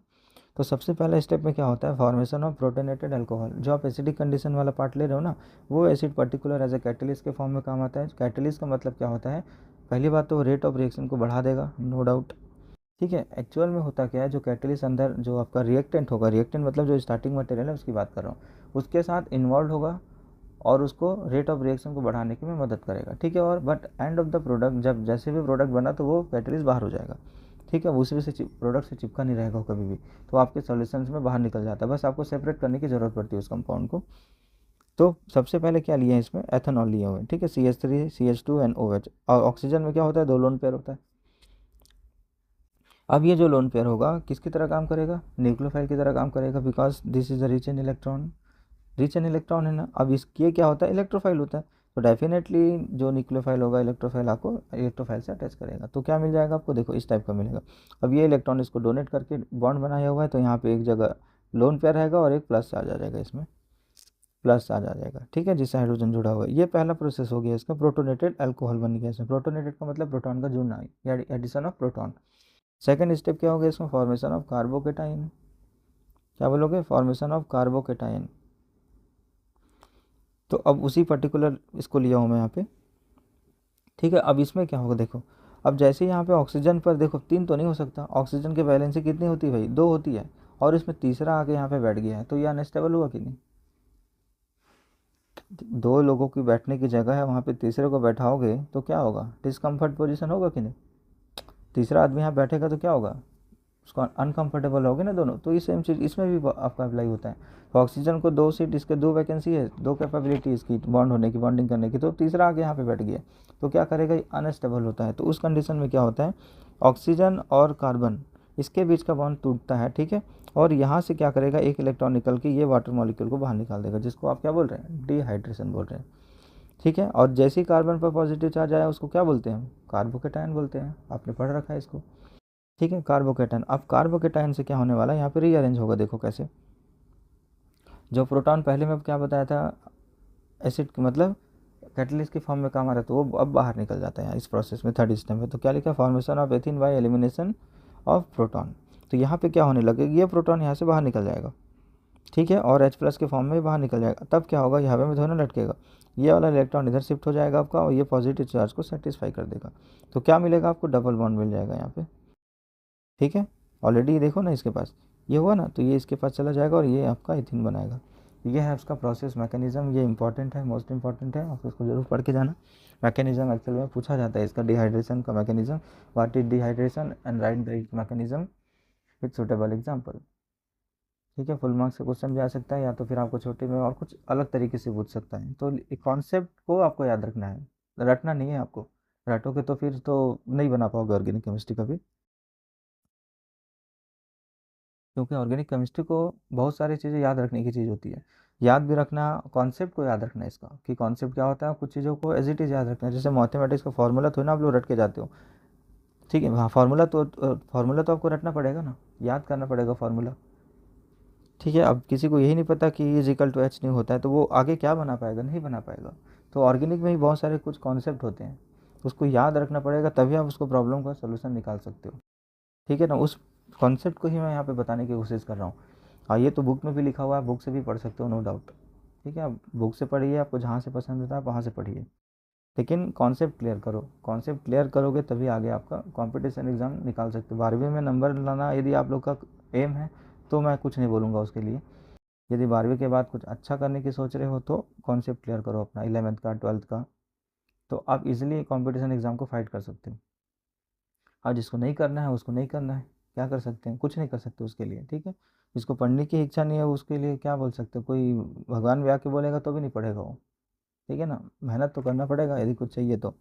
तो सबसे पहला स्टेप में क्या होता है? Formation of protonated alcohol. जो आप एसिडिक कंडीशन वाला पार्ट ले रहे हो ना, वो acid particular as a catalyst के फॉर्म में काम आता है। कैटलिस्ट का मतलब क्या होता है? पहली बात तो रेट ऑफ रिएक्शन को बढ़ा देगा, नो डाउट, ठीक है। एक्चुअल में होता क्या है, जो कैटलिस्ट अंदर जो आपका रिएक्टेंट होगा, रिएक्टेंट मतलब जो स्टार्टिंग मटेरियल है उसकी बात कर रहा हूँ, उसके साथ इन्वॉल्व होगा और उसको रेट ऑफ रिएक्शन को बढ़ाने की में मदद करेगा, ठीक है। और but end of the product, जब जैसे भी प्रोडक्ट बना तो वो कैटलिस्ट बाहर हो जाएगा, ठीक है। दूसरे से प्रोडक्ट से चिपका नहीं रहेगा कभी भी, तो आपके सॉल्यूशन में बाहर निकल जाता है, बस आपको सेपरेट करने की ज़रूरत पड़ती है उस कंपाउंड को। तो सबसे पहले क्या लिए हैं इसमें? एथेनॉल लिए हुए हैं, ठीक है, CH3 CH2 एंड OH। और ऑक्सीजन में क्या होता है? 2 लोन पेयर होता है। अब ये जो लोन पेयर होगा किसकी तरह काम करेगा? न्यूक्लियोफाइल की तरह काम करेगा, because this is a rich in electron, rich in electron है ना। अब इसके क्या होता है? इलेक्ट्रोफाइल होता है। तो डेफिनेटली जो न्यूक्लियोफाइल होगा इलेक्ट्रोफाइल आपको इलेक्ट्रोफाइल से अटैच करेगा, तो क्या मिल जाएगा आपको? देखो इस टाइप का मिलेगा। अब ये इलेक्ट्रॉन इसको डोनेट करके बॉन्ड बनाया हुआ है, तो यहाँ पे एक जगह लोन पेयर रहेगा और एक प्लस आ जाएगा, इसमें प्लस आ जाएगा, ठीक है, जिससे हाइड्रोजन जुड़ा हुआ है। ये पहला प्रोसेस हो गया इसका, प्रोटोनेटेड अल्कोहल बन गया इसमें। प्रोटोनेटेड का मतलब प्रोटॉन का जुड़ना या addition of proton. Second step क्या हो गया इसमें? Formation of carbocation. क्या बोलोगे? Formation of carbocation. तो अब उसी पर्टिकुलर इसको लिया हूँ मैं यहाँ पे, ठीक है। अब इसमें क्या होगा? देखो अब जैसे यहाँ पे ऑक्सीजन पर देखो 3 तो नहीं हो सकता, ऑक्सीजन की वैलेंसी कितनी होती है भाई? 2 होती है, और इसमें तीसरा आके यहाँ पे बैठ गया है, तो ये अनस्टेबल हुआ कि नहीं? 2 लोगों की बैठने की जगह है, वहाँ पे तीसरे को बैठाओगे तो क्या होगा? डिसकम्फर्ट पोजिशन होगा कि नहीं? तीसरा आदमी यहाँ बैठेगा तो क्या होगा? उसको अनकंफर्टेबल होगे ना दोनों। तो ये सेम चीज़ इसमें भी आपका अप्लाई होता है। तो ऑक्सीजन को 2 सीट, इसके 2 वैकेंसी है, 2 कैपेबिलिटी इसकी बॉन्ड होने की, बॉन्डिंग करने की, तो तीसरा आगे यहाँ पे बैठ गया, तो क्या करेगा? ये अनस्टेबल होता है। तो उस कंडीशन में क्या होता है? ऑक्सीजन और कार्बन इसके बीच का बॉन्ड टूटता है, ठीक है। और यहाँ से क्या करेगा? एक इलेक्ट्रॉन निकल के ये वाटर मॉलिक्यूल को बाहर निकाल देगा, जिसको आप क्या बोल रहे हैं? डिहाइड्रेशन बोल रहे हैं, ठीक है। और जैसे ही कार्बन पर पॉजिटिव चार्ज आया उसको क्या बोलते हैं? कार्बोकेटायन बोलते हैं, आपने पढ़ रखा है इसको, ठीक है, कार्बोकेटायन। अब कार्बोकेटायन से क्या होने वाला है? यहाँ पे रीअरेंज होगा, देखो कैसे। जो प्रोटॉन पहले में क्या बताया था, एसिड मतलब कैटलिस्ट के फॉर्म में काम आ रहा है, तो वो अब बाहर निकल जाता है इस प्रोसेस में, थर्ड स्टेप में। तो क्या लिखा? Formation of ethyne by elimination of proton. तो यहाँ पे क्या होने लगेगा, ये प्रोटॉन यहाँ से बाहर निकल जाएगा, ठीक है, और H+ के फॉर्म में बाहर निकल जाएगा। तब क्या होगा, ये हवा में थोड़ा ना लटकेगा, ये वाला इलेक्ट्रॉन इधर शिफ्ट हो जाएगा आपका, और ये पॉजिटिव चार्ज को सेटिस्फाई कर देगा। तो क्या मिलेगा आपको, डबल बॉन्ड मिल जाएगा यहाँ पे, ठीक है। ऑलरेडी देखो ना इसके पास ये हुआ ना, तो ये इसके पास चला जाएगा और ये आपका इथिन बनाएगा। ये है उसका प्रोसेस मैकेनिज्म, ये इंपॉर्टेंट है, मोस्ट इंपॉर्टेंट है, आप इसको जरूर पढ़ के जाना। मैकेनिज्म एक्चुअल में पूछा जाता है इसका, डिहाइड्रेशन का mechanism, what is dehydration and right the mechanism with suitable example, ठीक है। फुल मार्क्स का क्वेश्चन भी आ सकता है, या तो फिर आपको छोटे में और कुछ अलग तरीके से पूछ सकता है। तो कॉन्सेप्ट को आपको याद रखना है, रटना नहीं है आपको, रटोगे तो फिर तो नहीं बना पाओगे ऑर्गेनिक केमिस्ट्री कभी, क्योंकि ऑर्गेनिक केमिस्ट्री को बहुत सारी चीज़ें याद रखने की चीज़ होती है। याद भी रखना, कॉन्सेप्ट को याद रखना है इसका, कि कॉन्सेप्ट क्या होता है, कुछ चीज़ों को एज इट इज़ याद रखना है। जैसे मैथमेटिक्स का फॉर्मूला तो ना आप लोग रट के जाते हो, ठीक है, हाँ, फार्मूला तो आपको रटना पड़ेगा ना, याद करना पड़ेगा फार्मूला, ठीक है। अब किसी को यही नहीं पता कि E=H नहीं होता है, तो वो आगे क्या बना पाएगा, नहीं बना पाएगा। तो ऑर्गेनिक में ही बहुत सारे कुछ कॉन्सेप्ट होते हैं, उसको याद रखना पड़ेगा, तभी आप उसको प्रॉब्लम का सोल्यूशन निकाल सकते हो, ठीक है ना। उस कॉन्सेप्ट को ही मैं यहाँ पे बताने की कोशिश कर रहा हूँ। हाँ, ये तो बुक में भी लिखा हुआ है, बुक से भी पढ़ सकते हो, नो डाउट, ठीक है। आप बुक से पढ़िए, आपको जहाँ से पसंद आता है वहाँ से पढ़िए, लेकिन कॉन्सेप्ट क्लियर करो। कॉन्सेप्ट क्लियर करोगे तभी आगे आपका कंपटीशन एग्ज़ाम निकाल सकते हो। 12वीं में नंबर लाना यदि आप लोग का एम है तो मैं कुछ नहीं बोलूँगा उसके लिए। यदि 12वीं के बाद कुछ अच्छा करने की सोच रहे हो तो कॉन्सेप्ट क्लियर करो अपना, 11th का, 12th का, तो आप इजीली कंपटीशन एग्ज़ाम को फाइट कर सकते हो। और जिसको नहीं करना है उसको नहीं करना है, क्या कर सकते हैं, कुछ नहीं कर सकते उसके लिए, ठीक है। जिसको पढ़ने की इच्छा नहीं है उसके लिए क्या बोल सकते हो, कोई भगवान भी आके बोलेगा तो भी नहीं पढ़ेगा वो, ठीक है ना। मेहनत तो करना पड़ेगा यदि कुछ चाहिए तो।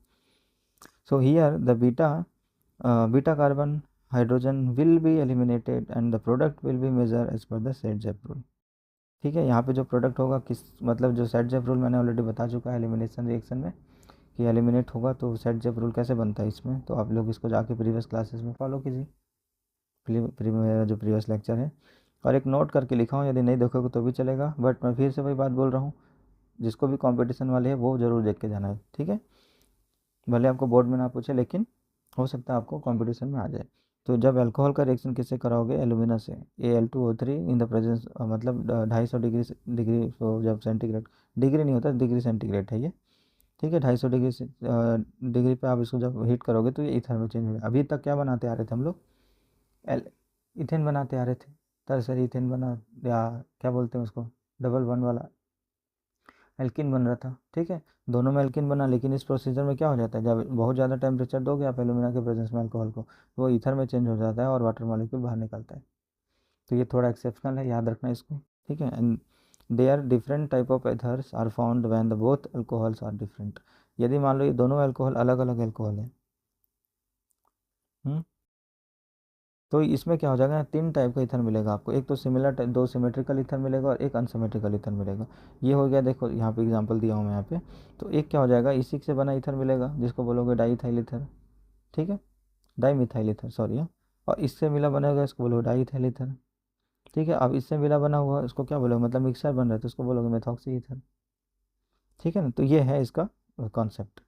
So here the beta carbon hydrogen will be eliminated and the product will be major as per the Saytzeff rule, ठीक है। यहाँ पे जो प्रोडक्ट होगा किस मतलब जो सेट-जेप रूल मैंने ऑलरेडी बता चुका है एलिमिनेशन रिएक्शन में, कि एलिमिनेट होगा तो सेट-जेप रूल कैसे बनता है इसमें, तो आप लोग इसको जाके प्रीवियस क्लासेस में फॉलो कीजिए, मेरा जो प्रीवियस लेक्चर है। और एक नोट करके लिखा हूँ, यदि नहीं देखोगे तो भी चलेगा, बट मैं फिर से वही बात बोल रहा हूँ, जिसको भी कंपटीशन वाले है वो ज़रूर देख के जाना है, ठीक है। भले आपको बोर्ड में ना पूछे, लेकिन हो सकता है आपको कंपटीशन में आ जाए। तो जब अल्कोहल का रिएक्शन किससे कराओगे, एलुमिना से, Al2O3 इन द प्रेजेंस, मतलब 250 डिग्री तो जब सेंटीग्रेड, डिग्री नहीं होता, डिग्री सेंटीग्रेड है ये, ठीक है। 250 डिग्री से डिग्री पे आप इसको जब हीट करोगे तो ये ईथर में चेंज हो जाएगा। अभी तक क्या बनाते आ रहे थे हम लोग, एल इथेन बनाते आ रहे थे, टर्सरी इथेन बना, या क्या बोलते हैं उसको, डबल वन वाला एल्किन बन रहा था, ठीक है। दोनों में एल्किन बना, लेकिन इस प्रोसीजर में क्या हो जाता है, जब बहुत ज़्यादा टेम्परेचर दोगे आप एलुमिना के प्रेजेंस में अल्कोहल को, वो ईथर में चेंज हो जाता है और वाटर मॉलिक्यूल बाहर निकलता है। तो ये थोड़ा एक्सेप्शनल है, याद रखना इसको, ठीक है। And they are different type of ethers are found when the both alcohols are different. यदि मान लो ये दोनों अल्कोहल अलग अलग अल्कोहल है, तो इसमें क्या हो जाएगा, 3 टाइप का ईथर मिलेगा आपको, एक तो सिमिलर, 2 सिमेट्रिकल ईथर मिलेगा और एक अनसिमेट्रिकल ईथर मिलेगा। ये हो गया, देखो यहाँ पे एग्जांपल दिया हूँ मैं यहाँ पे। तो एक क्या हो जाएगा, इसी से बना ईथर मिलेगा जिसको बोलोगे डाईइथाइल ईथर, ठीक है, डाईमिथाइल ईथर, सॉरी। और इससे मिला बनेगा इसको बोलोगे डाईइथाइल ईथर, ठीक है। अब इससे मिला बना हुआ इसको क्या बोलोगे, मतलब मिक्सर बन रहा है तो उसको बोलोगे मेथॉक्सी ईथर, ठीक है ना। तो ये है इसका कॉन्सेप्ट।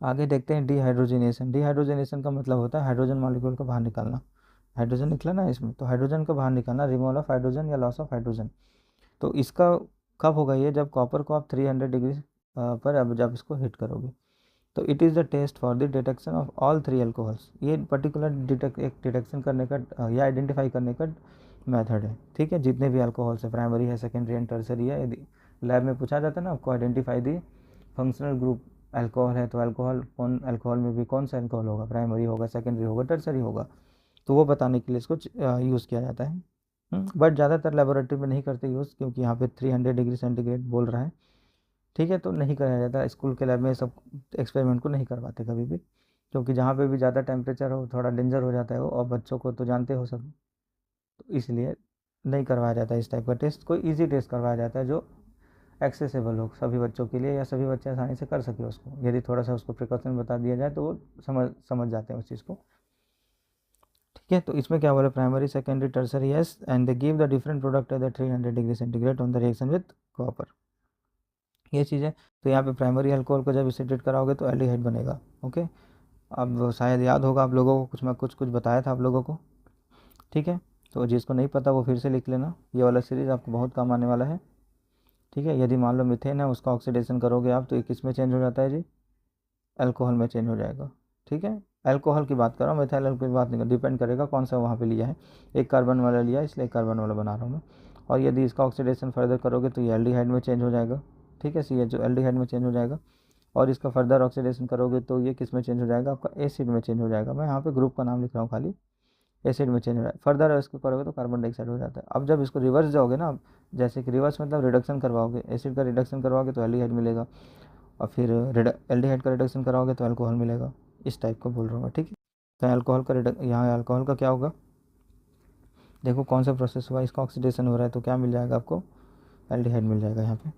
आगे देखते हैं डिहाइड्रोजनेशन। डिहाइड्रोजनेशन का मतलब होता है हाइड्रोजन मॉलिक्यूल को बाहर निकालना, हाइड्रोजन निकला ना इसमें, तो हाइड्रोजन को बाहर निकालना, रिमूवल ऑफ हाइड्रोजन या लॉस ऑफ हाइड्रोजन। तो इसका कब होगा, ये जब कॉपर को आप 300 डिग्री पर अब जब इसको हीट करोगे। तो it is the test for the detection of all 3 alcohols. ये पर्टिकुलर एक डिटेक्शन करने का या आइडेंटिफाई करने का मेथड है, ठीक है। जितने भी अल्कोहल्स है, प्राइमरी है, सेकेंडरी एंड टर्सरी है, यदि लैब में पूछा जाता है ना आपको, identify the functional group, alcohol है तो अल्कोहल कौन, अल्कोहल में भी कौन सा अल्कोहल होगा, प्राइमरी होगा, सेकेंडरी होगा, टर्सरी होगा, तो वो बताने के लिए इसको यूज़ किया जाता है। बट ज़्यादातर लेबोरेटरी में नहीं करते यूज़, क्योंकि यहाँ पे 300 डिग्री सेंटीग्रेड बोल रहा है, ठीक है, तो नहीं कराया जाता। स्कूल के लैब में सब एक्सपेरिमेंट को नहीं करवाते कभी भी, क्योंकि जहाँ पे भी ज़्यादा टेम्परेचर हो थोड़ा डेंजर हो जाता है वो, और बच्चों को तो जानते हो सब, तो इसलिए नहीं करवाया जाता इस टाइप का टेस्ट। कोई ईजी टेस्ट करवाया जाता है जो एक्सेसिबल हो सभी बच्चों के लिए, या सभी बच्चे आसानी से कर सके उसको, यदि थोड़ा सा उसको प्रिकॉशन बता दिया जाए तो वो समझ जाते हैं उस चीज़ को, ठीक है। तो इसमें क्या बोले, primary, secondary, tertiary, yes, and they give the different product at the 300 degree centigrade on the reaction with copper, ये चीज़ है। तो यहाँ पे प्राइमरी अल्कोहल को जब एसिडेट कराओगे तो एल्डिहाइड बनेगा, ओके। अब शायद याद होगा आप लोगों को, कुछ मैं कुछ बताया था आप लोगों को, ठीक है। तो जिसको नहीं पता वो फिर से लिख लेना, ये वाला सीरीज़ आपको बहुत काम आने वाला है। ठीक है, यदि मान लो मीथेन है, उसका ऑक्सीडेशन करोगे आप तो ये किस में चेंज हो जाता है जी, अल्कोहल में चेंज हो जाएगा। ठीक है, अल्कोहल की बात कर रहा हूँ, मिथाइल अल्कोहल की बात नहीं कर, डिपेंड करेगा कौन सा वहाँ पे लिया है। एक कार्बन वाला लिया है इसलिए कार्बन वाला बना रहा हूँ मैं। और यदि इसका ऑक्सीडेशन फर्दर करोगे तो ये एल्डिहाइड में चेंज हो जाएगा। ठीक है, CH एल्डिहाइड में चेंज हो जाएगा। और इसका फर्दर ऑक्सीडेशन करोगे तो ये किस में चेंज हो जाएगा, आपका एसिड में चेंज हो जाएगा। मैं यहाँ पे ग्रुप का नाम लिख रहा हूँ खाली, एसिड में चेंज हो जाएगा। फर्दर इसको करोगे तो कार्बन डाइऑक्साइड हो जाता है। अब जब इसको रिवर्स जाओगे ना, जैसे कि रिवर्स मतलब रिडक्शन करवाओगे, एसिड का रिडक्शन करवाओगे तो एल्डिहाइड मिलेगा, और फिर एल्डिहाइड का रिडक्शन कराओगे तो अल्कोहल मिलेगा। इस टाइप का बोल रहा हूँ मैं। ठीक है, तो अल्कोहल का यहाँ अल्कोहल का क्या होगा, देखो कौन सा प्रोसेस हुआ, इसका ऑक्सीडेशन हो रहा है तो क्या मिल जाएगा आपको, एल्डिहाइड मिल जाएगा यहाँ पे।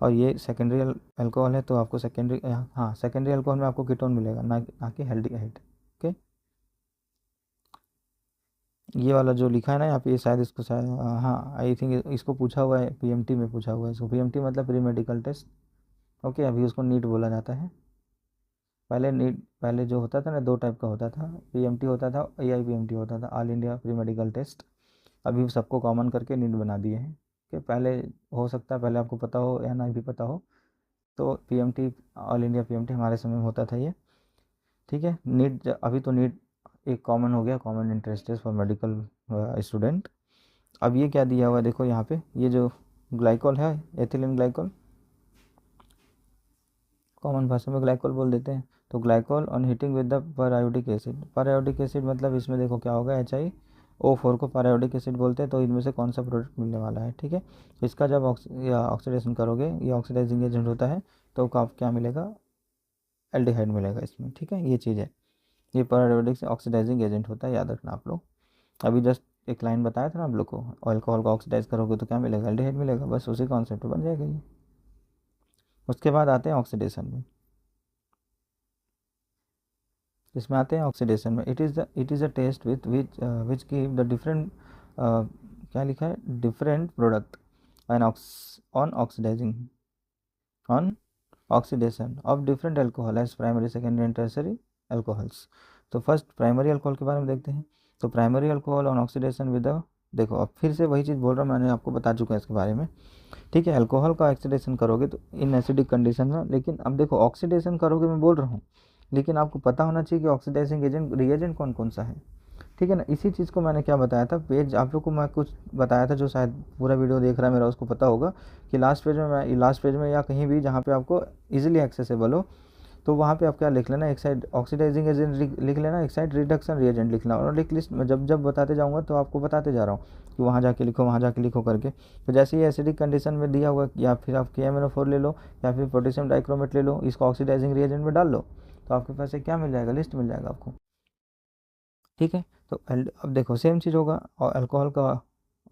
और ये सेकेंडरी अल्कोहल है तो आपको सेकेंडरी, हाँ सेकेंडरी अल्कोहल में आपको कीटोन मिलेगा, ना कि एल्डिहाइड। ओके, ये वाला जो लिखा है ना यहाँ पे, ये शायद इसको शायद, हाँ आई थिंक इसको पूछा हुआ है, PMT में पूछा हुआ है इसको। PMT मतलब प्री मेडिकल टेस्ट। ओके, अभी उसको नीट बोला जाता है। पहले नीट, पहले जो होता था ना, दो टाइप का होता था, PMT होता था, AIPMT होता था, all India pre medical test. अभी सबको कॉमन करके नीट बना दिए हैं कि पहले, हो सकता है पहले आपको पता हो या ना भी पता हो, तो PMT, ऑल इंडिया PMT हमारे समय में होता था ये। ठीक है, नीट अभी तो नीट एक कॉमन हो गया, common interest test for medical student. अब ये क्या दिया हुआ है देखो यहाँ पे, ये जो ग्लाइकोल है, एथिलीन ग्लाइकोल, कॉमन भाषा में ग्लाइकोल बोल देते हैं। तो glycol on heating with the पर एसिड, पर एसिड मतलब इसमें देखो क्या होगा, HiO4 को पर एसिड बोलते हैं। तो इनमें से कौन सा प्रोडक्ट मिलने वाला है। ठीक है, इसका जब ऑक्सीडेशन करोगे, ये ऑक्सीडाइजिंग एजेंट होता है, तो आप क्या मिलेगा, एल्डिहाइड मिलेगा इसमें। ठीक है, ये चीज़ है, ये पर से ऑक्सीडाइजिंग एजेंट होता है, याद रखना आप लोग। अभी जस्ट एक लाइन बताया था ना आप लोग को, अल्कोहल को ऑक्सीडाइज करोगे तो क्या मिलेगा, एल्डिहाइड मिलेगा, बस उसी कॉन्सेप्ट बन जाएगा ये। उसके बाद आते हैं ऑक्सीडेशन में, इसमें आते हैं ऑक्सीडेशन में। It is a test which give the different, क्या लिखा है, different product on oxidising, on oxidation of different alcohol as primary, secondary and tertiary alcohols. तो फर्स्ट प्राइमरी अल्कोहल के बारे में देखते हैं। तो primary alcohol on oxidation with, देखो अब फिर से वही चीज़ बोल रहा हूँ, मैंने आपको बता चुका है इसके बारे में। ठीक है, अल्कोहल का ऑक्सीडेशन करोगे तो इन एसिडिक कंडीशन में, लेकिन अब देखो ऑक्सीडेशन करोगे मैं बोल रहा हूँ, लेकिन आपको पता होना चाहिए कि ऑक्सीडाइजिंग एजेंट रिएजेंट कौन कौन सा है। ठीक है ना, इसी चीज़ को मैंने क्या बताया था, पेज आप लोग को मैं कुछ बताया था, जो शायद पूरा वीडियो देख रहा है मेरा उसको पता होगा कि लास्ट पेज में या कहीं भी जहाँ पे आपको इजीली एक्सेसिबल हो, तो वहाँ पे आप क्या लिख लेना, एक साइड ऑक्सीडाइजिंग एजेंट लिख लेना, एक साइड रिडक्शन रिएजेंट लिखना। और एक लिस्ट में जब जब बताते जाऊँगा तो आपको बताते जा रहा हूँ कि वहाँ जाके लिखो, वहाँ जाके लिखो करके। तो जैसे ही एसिडिक कंडीशन में दिया हुआ, या फिर आप KMnO4 ले लो, या फिर पोटेशियम डाइक्रोमेट ले लो, इसको ऑक्सीडाइजिंग रिएजेंट में डाल लो, तो आपके पास क्या मिल जाएगा, लिस्ट मिल जाएगा आपको। ठीक है, तो अब देखो सेम चीज़ होगा, और अल्कोहल का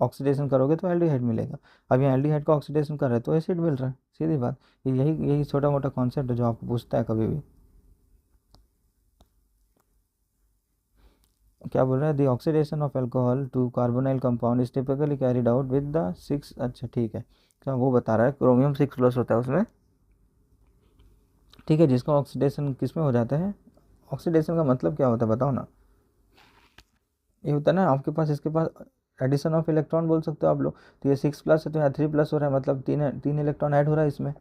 ऑक्सीडेशन करोगे तो एल्डिहाइड मिलेगा। अब यहाँ एल्डिहाइड का ऑक्सीडेशन कर रहे हैं तो एसिड मिल रहा है, सीधी बात। यही यही छोटा मोटा कॉन्सेप्ट है जो आपको पूछता है कभी भी। क्या बोल रहा है, the oxidation of alcohol to carbonyl compound is typically carried out with the 6, अच्छा ठीक है, क्या वो बता रहा है, क्रोमियम 6+ होता है उसमें। ठीक है, जिसका ऑक्सीडेशन किस में हो जाता है, ऑक्सीडेशन का मतलब क्या होता है बताओ ना। ये होता है ना आपके पास, इसके पास एडिशन ऑफ इलेक्ट्रॉन बोल सकते हो आप लोग। तो ये 6+ है तो यहाँ 3+ हो रहा है, मतलब तीन इलेक्ट्रॉन ऐड हो रहा है इसमें।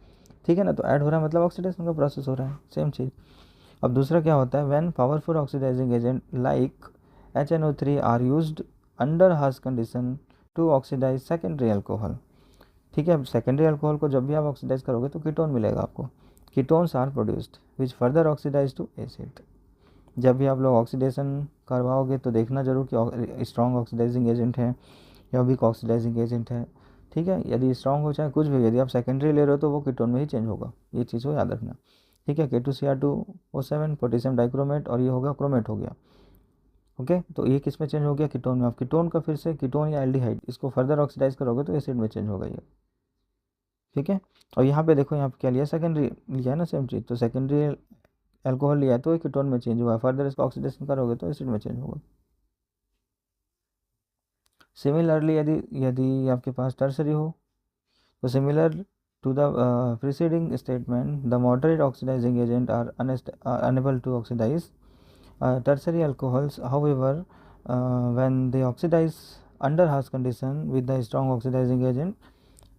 ठीक है ना, तो ऐड हो रहा है मतलब ऑक्सीडेशन का प्रोसेस हो रहा है, सेम चीज़। अब दूसरा क्या होता है, when powerful oxidising agent like HNO3 are used under harsh condition to oxidise secondary alcohol. ठीक है, अब सेकेंडरी अल्कोहल को जब भी आप ऑक्सीडाइज करोगे तो कीटोन मिलेगा आपको, ketones are produced which further oxidise to acid. जब भी आप लोग ऑक्सीडेशन करवाओगे तो देखना जरूर कि स्ट्रॉन्ग ऑक्सीडाइजिंग एजेंट है या वीक ऑक्सीडाइजिंग एजेंट है। ठीक है, यदि स्ट्रॉन्ग हो चाहे कुछ भी, यदि आप सेकेंडरी ले रहे हो तो वो कीटोन में ही चेंज होगा, ये चीज़ को याद रखना। ठीक है, K2Cr2O7 पोटेशियम डाइक्रोमेट, और ये होगा क्रोमेट हो गया। ओके, तो ये किस में चेंज हो गया, कीटोन में। आप कीटोन का फिर से कीटोन या एल्डिहाइड, इसको फर्दर ऑक्सीडाइज करोगे तो एसिड में चेंज होगा ये। ठीक है, और यहाँ पे देखो, यहाँ पे क्या लिया, सेकेंडरी लिया है ना, सेम चीज़। तो सेकेंडरी अल्कोहल लिया है तो ये कीटोन में चेंज हुआ है, फर्दर इसका ऑक्सीडेशन करोगे तो एसिड में चेंज होगा। सिमिलरली यदि यदि आपके पास टर्सरी हो, तो similar to the preceding statement, the moderate oxidising agent are unable to oxidise tertiary alcohols, however when they oxidize under harsh condition with the strong oxidizing agent,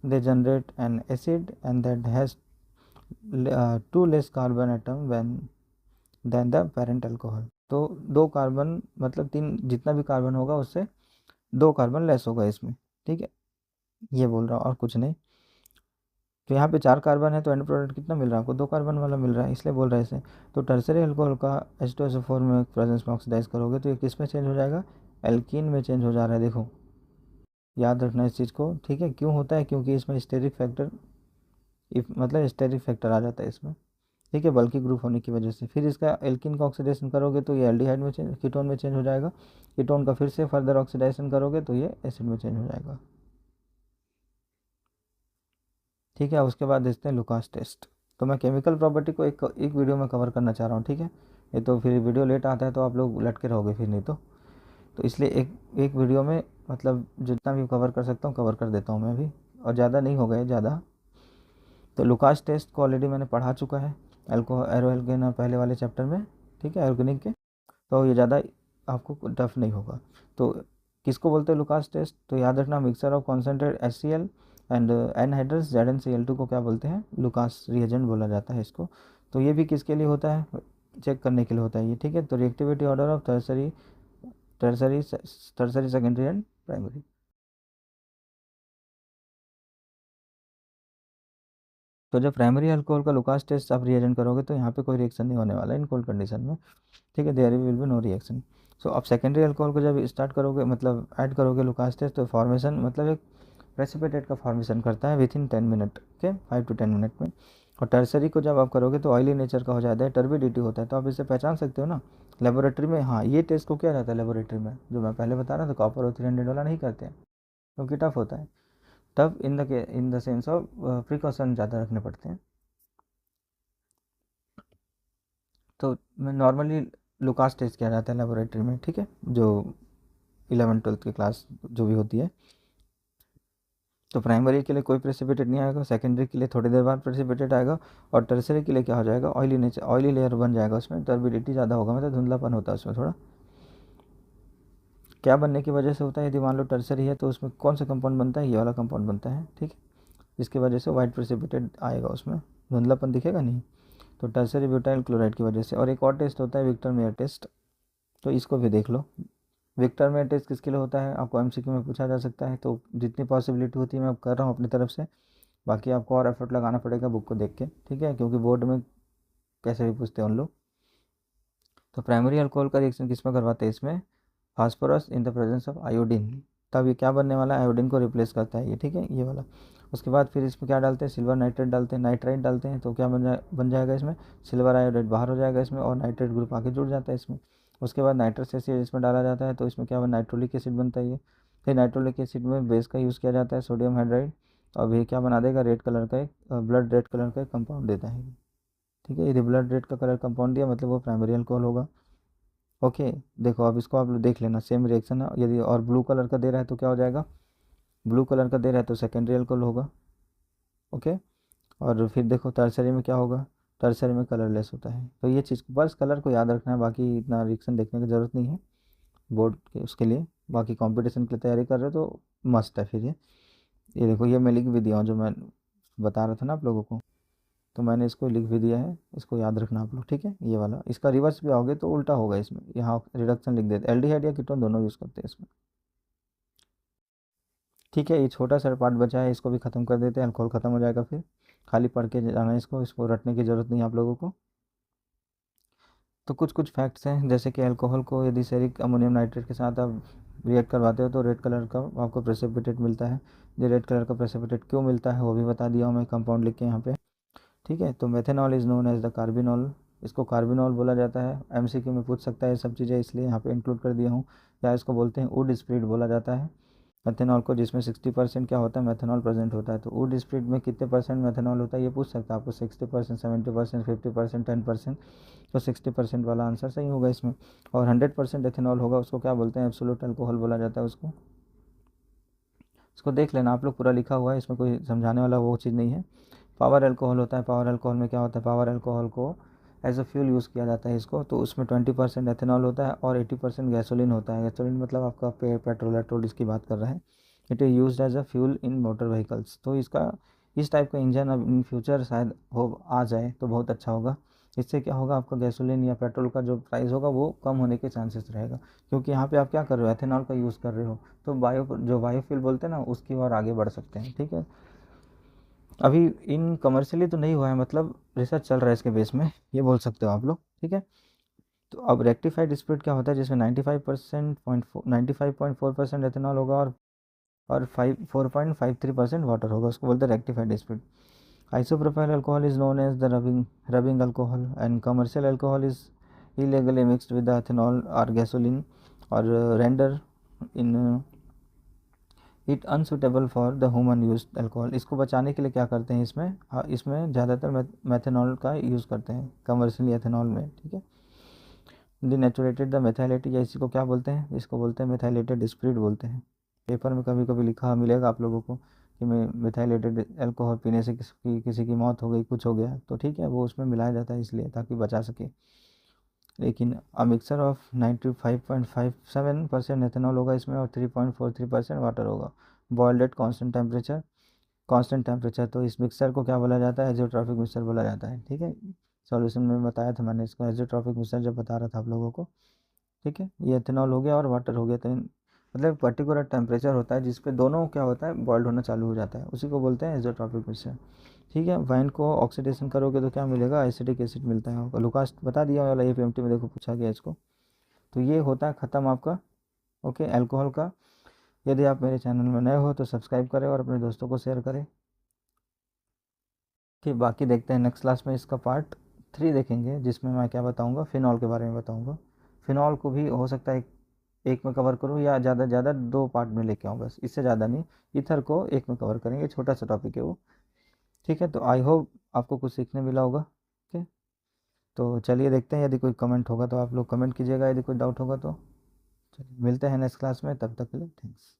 they generate an acid and that has two less carbon atom than the parent alcohol. तो 2 carbon मतलब 3 जितना भी carbon होगा उससे 2 carbon less होगा इसमें, ठीक है, ये बोल रहा हूँ और कुछ नहीं। तो यहाँ पे 4 कार्बन है तो एंड प्रोडक्ट कितना मिल रहा है आपको, 2 कार्बन वाला मिल रहा है, इसलिए बोल रहा है इसे। तो टर्सरी अल्कोहल का H2SO4 में प्रेजेंस में ऑक्सीडाइज करोगे तो ये किस में चेंज हो जाएगा, एल्कीन में चेंज हो जा रहा है। देखो याद रखना इस चीज़ को, ठीक है। क्यों होता है, क्योंकि इसमें स्टेरिक फैक्टर मतलब स्टेरिक फैक्टर आ जाता है इसमें, ठीक है, बल्कि ग्रुप होने की वजह से। फिर इसका एल्कीन का ऑक्सीडेशन करोगे तो ये एल्डिहाइड में चेंज, कीटोन में चेंज हो जाएगा। कीटोन का फिर से फर्दर ऑक्सीडेशन करोगे तो ये एसिड में चेंज हो जाएगा, ठीक है। उसके बाद देखते हैं लुकास टेस्ट। तो मैं केमिकल प्रॉपर्टी को एक वीडियो में कवर करना चाह रहा हूँ, ठीक है। ये तो फिर वीडियो लेट आता है तो आप लोग लटके रहोगे फिर, नहीं तो इसलिए एक वीडियो में मतलब जितना भी कवर कर सकता हूँ कवर कर देता हूँ मैं भी, और ज़्यादा नहीं हो गए ज़्यादा। तो लुकास टेस्ट को ऑलरेडी मैंने पढ़ा चुका है एरोएल्केन पहले वाले चैप्टर में, ठीक है, ऑर्गेनिक के। तो ये ज़्यादा आपको टफ नहीं होगा। तो किसको बोलते हैं लुकास टेस्ट, तो याद रखना mixer of concentrate HCl and anhydrous ZnCl2 को क्या बोलते हैं, लुकास रिएजेंट बोला जाता है इसको। तो ये भी किसके लिए होता है, चेक करने के लिए होता है ये, ठीक है। तो reactivity order of tertiary secondary and primary. तो जब प्राइमरी अल्कोहल का लुकास टेस्ट आप रिएजेंट करोगे तो यहाँ पे कोई रिएक्शन नहीं होने वाला इन कोल्ड कंडीशन में, ठीक है, there will be no reaction. So आप सेकेंडरी अल्कोहल को जब स्टार्ट करोगे मतलब ऐड करोगे लुकास टेस्ट, तो फॉर्मेशन मतलब एक प्रेसिपिटेट का फॉर्मेशन करता है विथ इन 10 मिनट के, 5 to 10 मिनट में। और टर्सरी को जब आप करोगे तो ऑयली नेचर का हो जाता है, टर्बिडिटी होता है। तो आप इसे पहचान सकते हो ना लेबोरेटरी में। हाँ, ये टेस्ट को किया जाता है लेबोरेटरी में, जो मैं पहले बता रहा था कॉपर और 300 वाला नहीं करते हैं क्योंकि टफ होता है। Tough in the sense of precaution ज़्यादा रखने पड़ते हैं। तो मैं नॉर्मली लुकास टेस्ट किया जाता है लेबोरेटरी में, ठीक है, जो 11th-12th की क्लास जो भी होती है। तो प्राइमरी के लिए कोई प्रेसिपिटेट नहीं आएगा, सेकेंडरी के लिए थोड़ी देर बाद प्रेसिपिटेट आएगा, और टर्सरी के लिए क्या हो जाएगा, ऑयली नेचर, ऑयली लेयर बन जाएगा उसमें, टर्बिडिटी ज़्यादा होगा, मतलब धुंधलापन होता है उसमें थोड़ा। क्या बनने की वजह से होता है, यदि मान लो टर्सरी है तो उसमें कौन सा कंपाउंड बनता है, ये वाला कंपाउंड बनता है, ठीक है, जिसकी वजह से वाइट प्रेसिपिटेट आएगा उसमें, धुंधलापन दिखेगा नहीं। तो टर्सरी ब्यूटाइल क्लोराइड की वजह से। और एक और टेस्ट होता है विक्टर मेयर टेस्ट, तो इसको भी देख लो। विक्टर मेयर टेस्ट किसके लिए होता है, आपको MCQ में पूछा जा सकता है। तो जितनी पॉसिबिलिटी होती है मैं अब कर रहा हूँ अपनी तरफ से, बाकी आपको और एफर्ट लगाना पड़ेगा बुक को देख के, ठीक है, क्योंकि बोर्ड में कैसे भी पूछते हैं उन लोग। तो प्राइमरी अल्कोहल का रिएक्शन किस में करवाते हैं, इसमें phosphorus in the presence of iodine. तब ये क्या बनने वाला है, आयोडीन को रिप्लेस करता है ये, ठीक है, ये वाला। उसके बाद फिर इसमें क्या डालते हैं, सिल्वर नाइट्रेट डालते हैं, नाइट्राइट डालते हैं, तो क्या बन जाएगा इसमें, सिल्वर आयोडाइड बाहर हो जाएगा इसमें और नाइट्रेट ग्रुप आके जुड़ जाता है इसमें। उसके बाद नाइट्रस एसिड इसमें डाला जाता है, तो इसमें क्या नाइट्रोलिक एसिड बनता है ये। फिर नाइट्रोलिक एसिड में बेस का यूज़ किया जाता है सोडियम हाइड्राइड, और ये क्या बना देगा, रेड कलर का एक ब्लड रेड कलर का एक कंपाउंड देता है, ठीक है। यदि ब्लड रेड का कलर कंपाउंड दिया मतलब वो प्राइमरी अल्कोहल होगा। ओके, देखो अब इसको आप लोग देख लेना, सेम रिएक्शन है। यदि और ब्लू कलर का दे रहा है तो क्या हो जाएगा, ब्लू कलर का दे रहा है तो सेकेंडरी अल्कोहल होगा, ओके। और फिर देखो टर्सरी में क्या होगा, टर्सरी में कलरलेस होता है। तो ये चीज़ बस कलर को याद रखना है, बाकी इतना रिएक्शन देखने की ज़रूरत नहीं है बोर्ड के उसके लिए। बाकी कंपटीशन के लिए तैयारी कर रहे हो तो मस्त है फिर ये देखो ये मैं लिख भी दिया हूँ जो मैं बता रहा था ना आप लोगों को, तो मैंने इसको लिख भी दिया है, इसको याद रखना आप लोग, ठीक है। ये वाला इसका रिवर्स भी आओगे तो उल्टा होगा इसमें, यहाँ रिडक्शन लिख देते, एल्डिहाइड या कीटोन दोनों यूज़ करते हैं इसमें, ठीक है। ये छोटा सा पार्ट बचा है, इसको भी ख़त्म कर देते हैं, अल्कोहल ख़त्म हो जाएगा फिर, खाली पढ़ के जाना है इसको रटने की ज़रूरत नहीं है आप लोगों को। तो कुछ कुछ फैक्ट्स हैं, जैसे कि अल्कोहल को यदि सेरिक अमोनियम नाइट्रेट के साथ आप रिएक्ट करवाते हो तो रेड कलर का आपको प्रेसिपिटेट मिलता है। ये रेड कलर का प्रेसिपिटेट क्यों मिलता है वो भी बता दिया हूँ मैं, कंपाउंड लिख के यहाँ पे, ठीक है। तो methanol is known as the carbinol, इसको कार्बिनॉल बोला जाता है, MCQ में पूछ सकता है ये सब चीज़ें, इसलिए यहाँ पे इंक्लूड कर दिया हूँ। या इसको बोलते हैं वुड स्प्रिट बोला जाता है मेथेनॉल को, जिसमें 60% क्या होता है, मेथेनॉल प्रेजेंट होता है। तो वुड स्प्रिट में कितने परसेंट मेथेनॉल होता है ये पूछ सकता है आपको, 60%, 70%, 50%, 10%। तो 60% वाला आंसर सही होगा इसमें। और 100% एथेनॉल होगा उसको क्या बोलते हैं, एब्सोल्यूट अल्कोहल बोला जाता है उसको। इसको देख लेना आप लोग, पूरा लिखा हुआ है, इसमें कोई समझाने वाला वो चीज़ नहीं है। पावर अल्कोहल होता है, पावर अल्कोहल में क्या होता है, पावर अल्कोहल को एज अ फ्यूल यूज़ किया जाता है इसको। तो उसमें 20% एथेनॉल होता है और 80% गैसोलीन होता है। गैसोलीन मतलब आपका पेट्रोल इसकी बात कर रहा है। It is used as a fuel in motor vehicles. तो इसका इस टाइप का इंजन अब इन फ्यूचर शायद हो आ जाए तो बहुत अच्छा होगा। इससे क्या होगा, आपका गैसोलीन या पेट्रोल का जो प्राइस होगा वो कम होने के चांसेस रहेगा, क्योंकि यहाँ पे आप क्या कर रहे हो, एथेनॉल का यूज़ कर रहे हो। तो बायोफ्यूल बोलते हैं ना, उसकी ओर आगे बढ़ सकते हैं। ठीक है, अभी इन कमर्शियली तो नहीं हुआ है, मतलब रिसर्च चल रहा है इसके बेस में, ये बोल सकते हो आप लोग। ठीक है, तो अब रेक्टिफाइड स्प्लिट क्या होता है, जिसमें 95.4% एथेनॉल होगा और 4.53% वाटर होगा, उसको बोलते हैं rectified spirit. Isopropyl alcohol is known as the rubbing alcohol and commercial alcohol is illegally mixed with the ethanol or gasoline or render in it unsuitable for the human use alcohol. इसको बचाने के लिए क्या करते हैं, इसमें ज़्यादातर methanol का यूज़ करते हैं कमर्शियली एथेनॉल में। ठीक है, डिनेचुरेटेड द मेथाइलेटेड, या इसी को क्या बोलते हैं, इसको बोलते हैं मेथाइलेटेड स्पिरिट बोलते हैं। पेपर में कभी कभी लिखा मिलेगा आप लोगों को कि मेथाइलेटेड अल्कोहल पीने से किसी की मौत हो गई, कुछ हो गया, तो ठीक है, वो उसमें मिलाया जाता है इसलिए ताकि बचा सके। लेकिन अ मिक्सर ऑफ 95.57% एथेनॉल होगा इसमें और 3.43% वाटर होगा। Boiled at constant temperature. तो इस मिक्सर को क्या बोला जाता है, एजियोट्रॉपिक मिक्सर बोला जाता है। ठीक है, सॉल्यूशन में बताया था मैंने इसको, एजियोट्रॉपिक मिक्सर जब बता रहा था आप लोगों को। ठीक है, ये एथेनॉल हो गया और वाटर हो गया। तो मतलब पर्टिकुलर टेम्परेचर होता है जिसपे दोनों क्या होता है, बॉइल्ड होना चालू हो जाता है, उसी को बोलते हैं एजियोट्रॉपिक मिक्सर। ठीक है, वाइन को ऑक्सीडेशन करोगे तो क्या मिलेगा, एसिटिक एसिड मिलता है। लुकास बता दिया वाला APMT में, देखो पूछा गया इसको। तो ये होता है ख़त्म आपका ओके अल्कोहल का। यदि आप मेरे चैनल में नए हो तो सब्सक्राइब करें और अपने दोस्तों को शेयर करें। ठीक, बाकी देखते हैं नेक्स्ट क्लास में इसका पार्ट 3 देखेंगे, जिसमें मैं क्या बताऊंगा, फिनॉल के बारे में बताऊंगा। फिनॉल को भी हो सकता है एक में कवर करूँ या ज़्यादा से ज़्यादा 2 पार्ट में लेके आऊँ, बस इससे ज़्यादा नहीं। ईथर को एक में कवर करेंगे, छोटा सा टॉपिक है वो। ठीक है, तो आई होप आपको कुछ सीखने मिला होगा। ओके, तो चलिए देखते हैं, यदि कोई कमेंट होगा तो आप लोग कमेंट कीजिएगा, यदि कोई डाउट होगा तो। चलिए मिलते हैं नेक्स्ट क्लास में, तब तक के लिए थैंक्स।